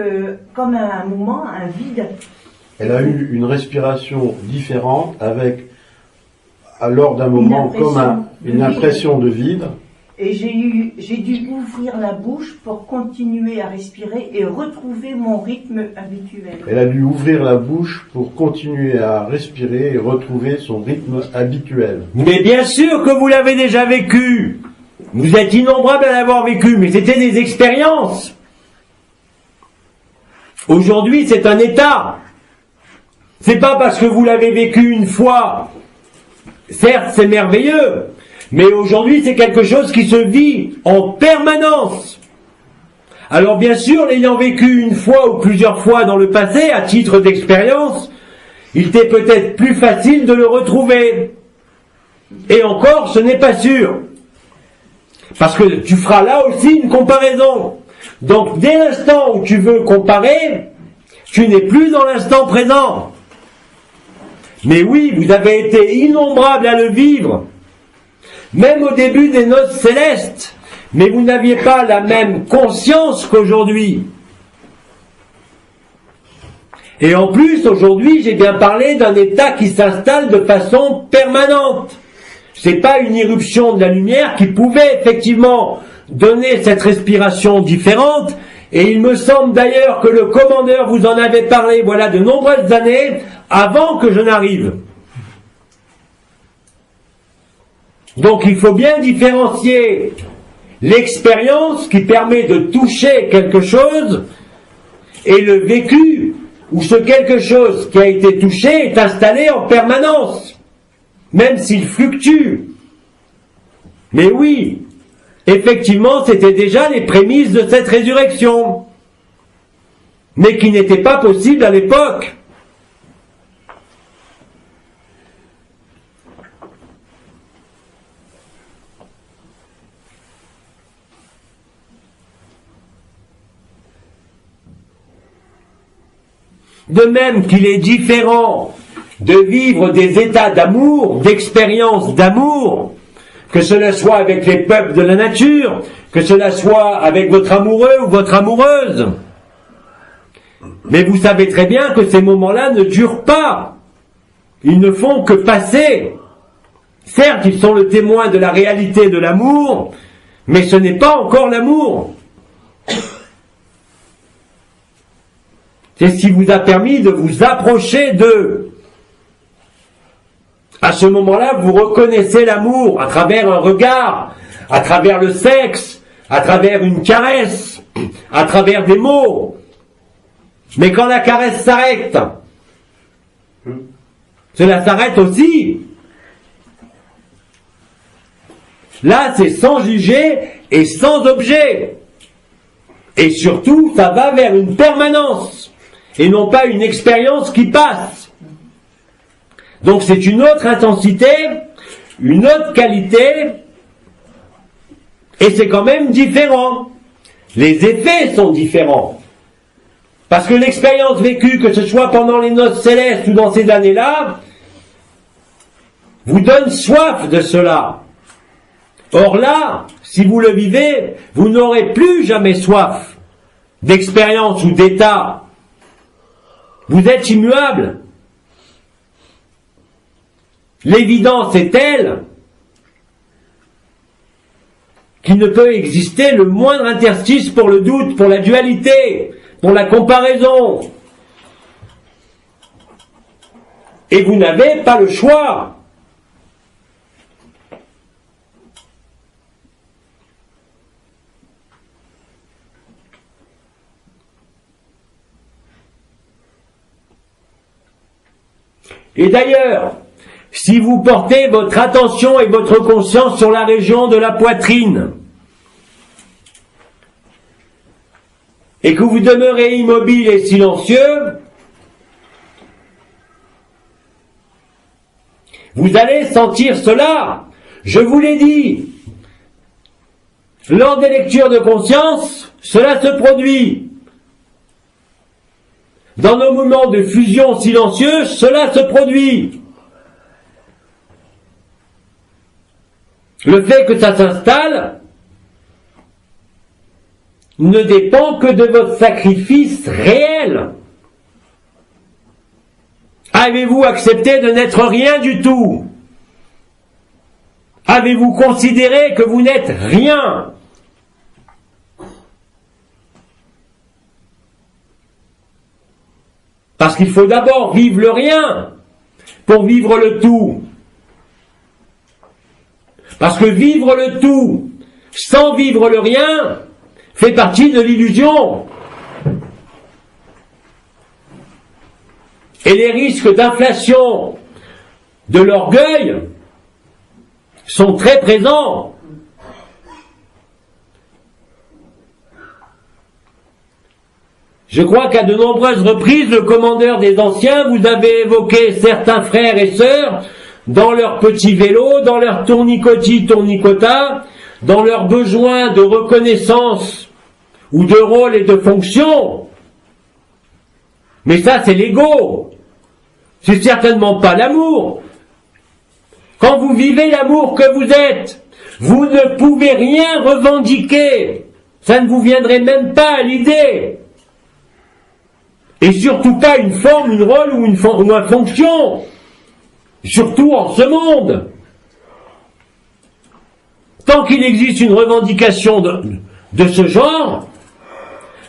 comme un moment, un vide. Elle a eu une respiration différente avec, lors d'un moment, comme une impression de vide. Et j'ai dû ouvrir la bouche pour continuer à respirer et retrouver mon rythme habituel. Elle a dû ouvrir la bouche pour continuer à respirer et retrouver son rythme habituel. Mais bien sûr que vous l'avez déjà vécu. Vous êtes innombrables à l'avoir vécu, mais c'était des expériences. Aujourd'hui, c'est un état. C'est pas parce que vous l'avez vécu une fois. Certes, c'est merveilleux. Mais aujourd'hui, c'est quelque chose qui se vit en permanence. Alors bien sûr, l'ayant vécu une fois ou plusieurs fois dans le passé, à titre d'expérience, il t'est peut-être plus facile de le retrouver. Et encore, ce n'est pas sûr. Parce que tu feras là aussi une comparaison. Donc dès l'instant où tu veux comparer, tu n'es plus dans l'instant présent. Mais oui, vous avez été innombrables à le vivre. Même au début des noces célestes, mais vous n'aviez pas la même conscience qu'aujourd'hui. Et en plus, aujourd'hui, j'ai bien parlé d'un état qui s'installe de façon permanente. C'est pas une irruption de la lumière qui pouvait effectivement donner cette respiration différente, et il me semble d'ailleurs que le commandeur vous en avait parlé, voilà, de nombreuses années, avant que je n'arrive. Donc il faut bien différencier l'expérience qui permet de toucher quelque chose et le vécu où ce quelque chose qui a été touché est installé en permanence, même s'il fluctue. Mais oui, effectivement, c'était déjà les prémices de cette résurrection, mais qui n'était pas possible à l'époque. De même qu'il est différent de vivre des états d'amour, d'expérience d'amour, que cela soit avec les peuples de la nature, que cela soit avec votre amoureux ou votre amoureuse. Mais vous savez très bien que ces moments-là ne durent pas. Ils ne font que passer. Certes, ils sont le témoin de la réalité de l'amour, mais ce n'est pas encore l'amour. C'est ce qui vous a permis de vous approcher d'eux. À ce moment-là, vous reconnaissez l'amour à travers un regard, à travers le sexe, à travers une caresse, à travers des mots. Mais quand la caresse s'arrête, cela s'arrête aussi. Là, c'est sans juger et sans objet. Et surtout, ça va vers une permanence. Et non pas une expérience qui passe. Donc c'est une autre intensité, une autre qualité, et c'est quand même différent. Les effets sont différents. Parce que l'expérience vécue, que ce soit pendant les noces célestes ou dans ces années-là, vous donne soif de cela. Or là, si vous le vivez, vous n'aurez plus jamais soif d'expérience ou d'état. Vous êtes immuable. L'évidence est telle qu'il ne peut exister le moindre interstice pour le doute, pour la dualité, pour la comparaison. Et vous n'avez pas le choix. Et d'ailleurs, si vous portez votre attention et votre conscience sur la région de la poitrine, et que vous demeurez immobile et silencieux, vous allez sentir cela. Je vous l'ai dit. Lors des lectures de conscience, cela se produit. Dans nos moments de fusion silencieuse, cela se produit. Le fait que ça s'installe ne dépend que de votre sacrifice réel. Avez-vous accepté de n'être rien du tout? avez-vous considéré que vous n'êtes rien? Parce qu'il faut d'abord vivre le rien pour vivre le tout. Parce que vivre le tout sans vivre le rien fait partie de l'illusion. Et les risques d'inflation de l'orgueil sont très présents. Je crois qu'à de nombreuses reprises, le commandeur des anciens, vous avez évoqué certains frères et sœurs dans leur petit vélo, dans leur tournicota, dans leurs besoins de reconnaissance ou de rôle et de fonction. Mais ça, c'est l'ego. C'est certainement pas l'amour. Quand vous vivez l'amour que vous êtes, vous ne pouvez rien revendiquer. Ça ne vous viendrait même pas à l'idée. Et surtout pas une forme, une rôle ou une fonction. Surtout en ce monde. Tant qu'il existe une revendication de ce genre,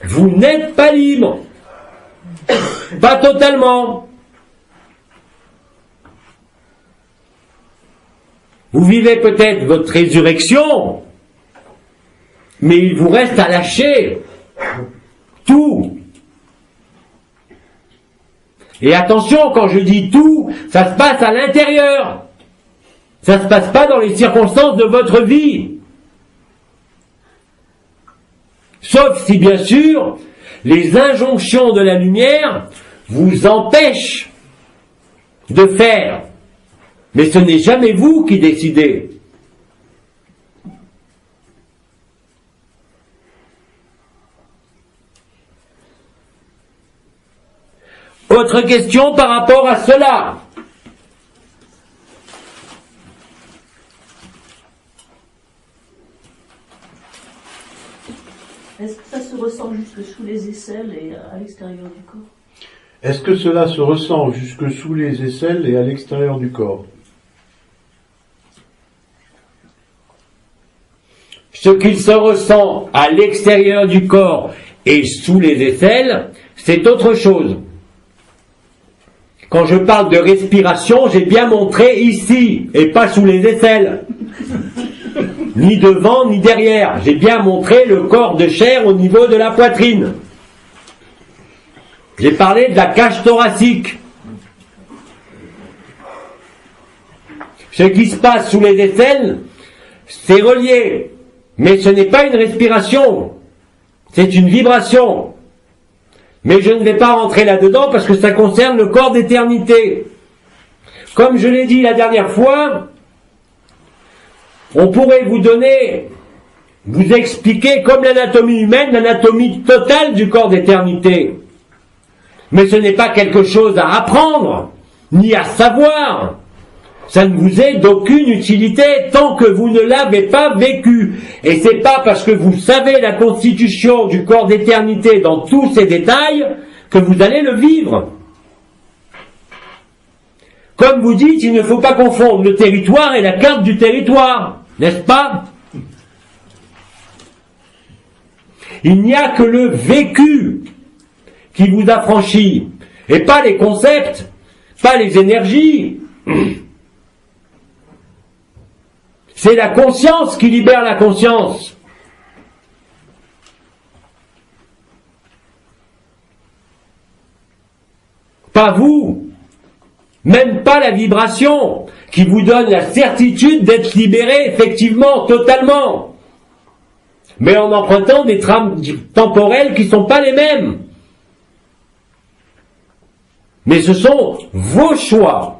vous n'êtes pas libre. Pas totalement. Vous vivez peut-être votre résurrection, mais il vous reste à lâcher tout. Et attention, quand je dis tout, ça se passe à l'intérieur. Ça se passe pas dans les circonstances de votre vie. Sauf si, bien sûr, les injonctions de la lumière vous empêchent de faire. Mais ce n'est jamais vous qui décidez. Autre question par rapport à cela. Est-ce que ça se ressent jusque sous les aisselles et à l'extérieur du corps? Est-ce que cela se ressent jusque sous les aisselles et à l'extérieur du corps? Ce qu'il se ressent à l'extérieur du corps et sous les aisselles, c'est autre chose. Quand je parle de respiration, j'ai bien montré ici, et pas sous les aisselles. Ni devant, ni derrière. J'ai bien montré le corps de chair au niveau de la poitrine. J'ai parlé de la cage thoracique. Ce qui se passe sous les aisselles, c'est relié. Mais ce n'est pas une respiration. C'est une vibration. Mais je ne vais pas rentrer là-dedans parce que ça concerne le corps d'éternité. Comme je l'ai dit la dernière fois, on pourrait vous expliquer comme l'anatomie humaine, l'anatomie totale du corps d'éternité. Mais ce n'est pas quelque chose à apprendre, ni à savoir. Ça ne vous est d'aucune utilité tant que vous ne l'avez pas vécu. Et c'est pas parce que vous savez la constitution du corps d'éternité dans tous ses détails que vous allez le vivre. Comme vous dites, il ne faut pas confondre le territoire et la carte du territoire, n'est-ce pas? Il n'y a que le vécu qui vous affranchit, et pas les concepts, pas les énergies. C'est la conscience qui libère la conscience. Pas vous, même pas la vibration qui vous donne la certitude d'être libéré effectivement, totalement. Mais en empruntant des trames temporelles qui ne sont pas les mêmes. Mais ce sont vos choix.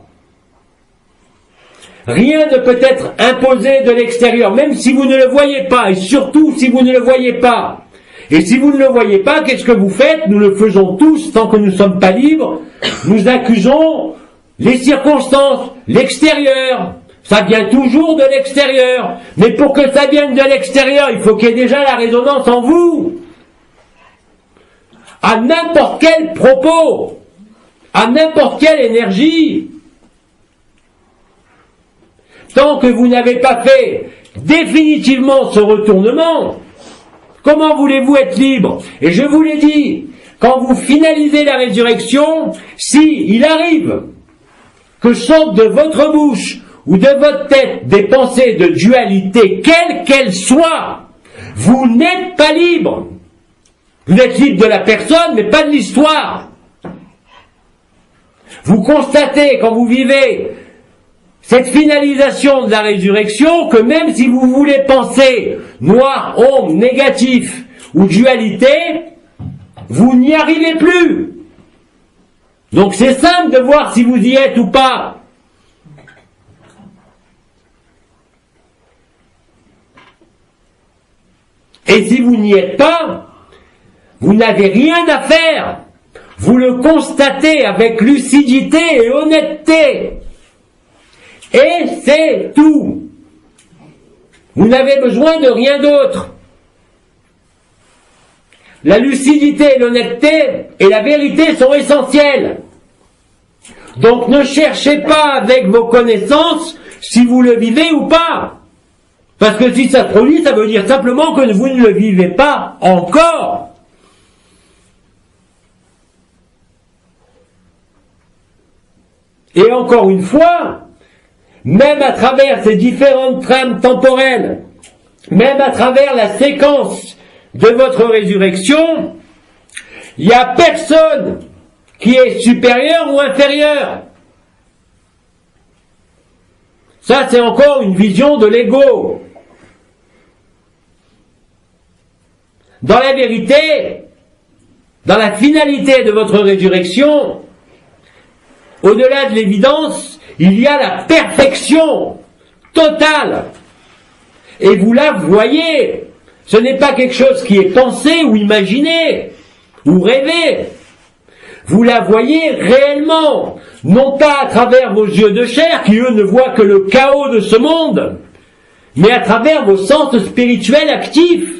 Rien ne peut être imposé de l'extérieur, même si vous ne le voyez pas, et surtout si vous ne le voyez pas. Et si vous ne le voyez pas, qu'est-ce que vous faites? Nous le faisons tous, tant que nous ne sommes pas libres. Nous accusons les circonstances, l'extérieur. Ça vient toujours de l'extérieur. Mais pour que ça vienne de l'extérieur, il faut qu'il y ait déjà la résonance en vous. À n'importe quel propos, à n'importe quelle énergie. tant que vous n'avez pas fait définitivement ce retournement, comment voulez-vous être libre? Et je vous l'ai dit, quand vous finalisez la résurrection, si il arrive que sortent de votre bouche ou de votre tête des pensées de dualité, quelles qu'elles soient, vous n'êtes pas libre. Vous êtes libre de la personne, mais pas de l'histoire. Vous constatez, quand vous vivez cette finalisation de la résurrection, que même si vous voulez penser noir, ombre, négatif ou dualité, vous n'y arrivez plus. Donc c'est simple de voir si vous y êtes ou pas. Et si vous n'y êtes pas, vous n'avez rien à faire. Vous le constatez avec lucidité et honnêteté. Et c'est tout. Vous n'avez besoin de rien d'autre. La lucidité, l'honnêteté et la vérité sont essentielles. Donc ne cherchez pas avec vos connaissances si vous le vivez ou pas. Parce que si ça se produit, ça veut dire simplement que vous ne le vivez pas encore. Et encore une fois, même à travers ces différentes trames temporelles, même à travers la séquence de votre résurrection, il n'y a personne qui est supérieur ou inférieur. Ça, c'est encore une vision de l'ego. Dans la vérité, dans la finalité de votre résurrection, au-delà de l'évidence, il y a la perfection totale. Et vous la voyez. Ce n'est pas quelque chose qui est pensé ou imaginé ou rêvé. Vous la voyez réellement, non pas à travers vos yeux de chair, qui eux ne voient que le chaos de ce monde, mais à travers vos sens spirituels actifs.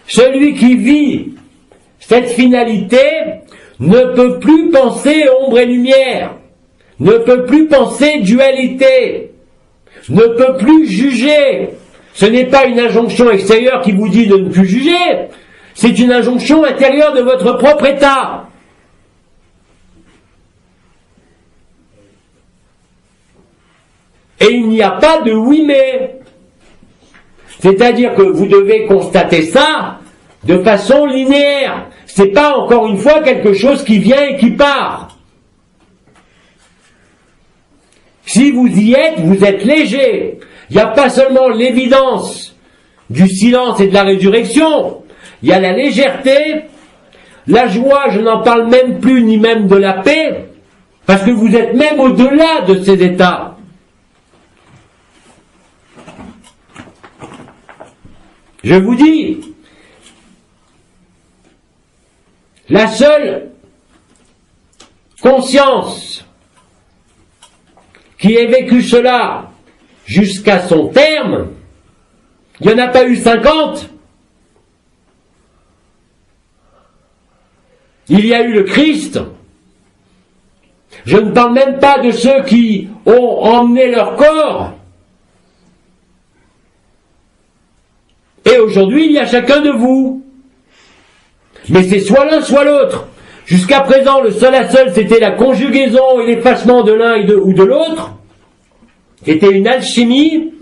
Celui qui vit cette finalité ne peut plus penser ombre et lumière, ne peut plus penser dualité, ne peut plus juger. Ce n'est pas une injonction extérieure qui vous dit de ne plus juger, c'est une injonction intérieure de votre propre état. Et il n'y a pas de oui mais. C'est-à-dire que vous devez constater ça de façon linéaire. C'est pas encore une fois quelque chose qui vient et qui part. Si vous y êtes, vous êtes léger. Il n'y a pas seulement l'évidence du silence et de la résurrection. Il y a la légèreté, la joie, je n'en parle même plus, ni même de la paix, parce que vous êtes même au-delà de ces états. Je vous dis, la seule conscience qui ait vécu cela jusqu'à son terme, il n'y en a pas eu 50. Il y a eu le Christ. Je ne parle même pas de ceux qui ont emmené leur corps. Et aujourd'hui, il y a chacun de vous. Mais c'est soit l'un, soit l'autre. Jusqu'à présent, le seul à seul, c'était la conjugaison et l'effacement de l'un ou de l'autre. C'était une alchimie.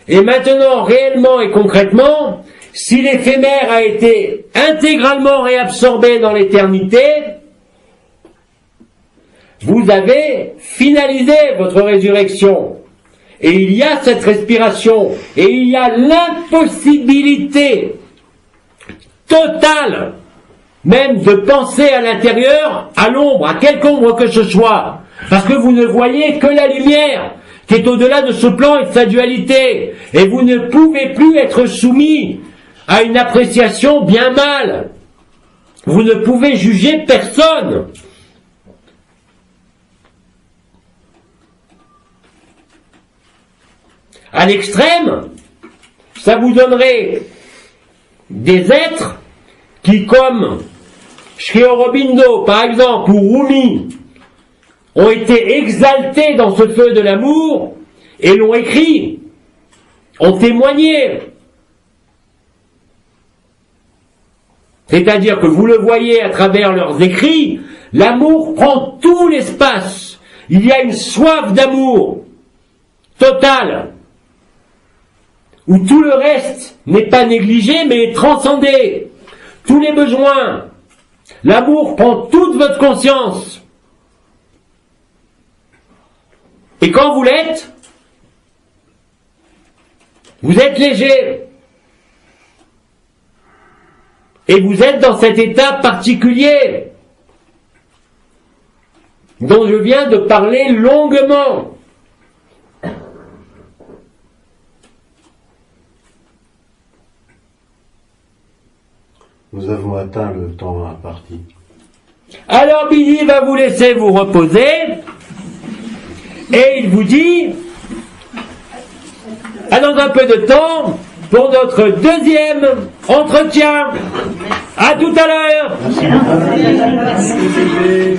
Et maintenant, réellement et concrètement, si l'éphémère a été intégralement réabsorbé dans l'éternité, vous avez finalisé votre résurrection. Et il y a cette respiration, et il y a l'impossibilité totale, même de penser à l'intérieur, à l'ombre, à quelque ombre que ce soit, parce que vous ne voyez que la lumière, qui est au-delà de ce plan et de sa dualité, et vous ne pouvez plus être soumis à une appréciation bien mal. Vous ne pouvez juger personne. À l'extrême, ça vous donnerait des êtres qui, comme Sri Aurobindo, par exemple, ou Rumi, ont été exaltés dans ce feu de l'amour et l'ont écrit, ont témoigné. C'est-à-dire que vous le voyez à travers leurs écrits, l'amour prend tout l'espace. Il y a une soif d'amour totale, où tout le reste n'est pas négligé, mais est transcendé. Tous les besoins. L'amour prend toute votre conscience. Et quand vous l'êtes, vous êtes léger. Et vous êtes dans cet état particulier dont je viens de parler longuement. Nous avons atteint le temps imparti. Alors Billy va vous laisser vous reposer et il vous dit à dans un peu de temps pour notre deuxième entretien. À tout à l'heure. Merci.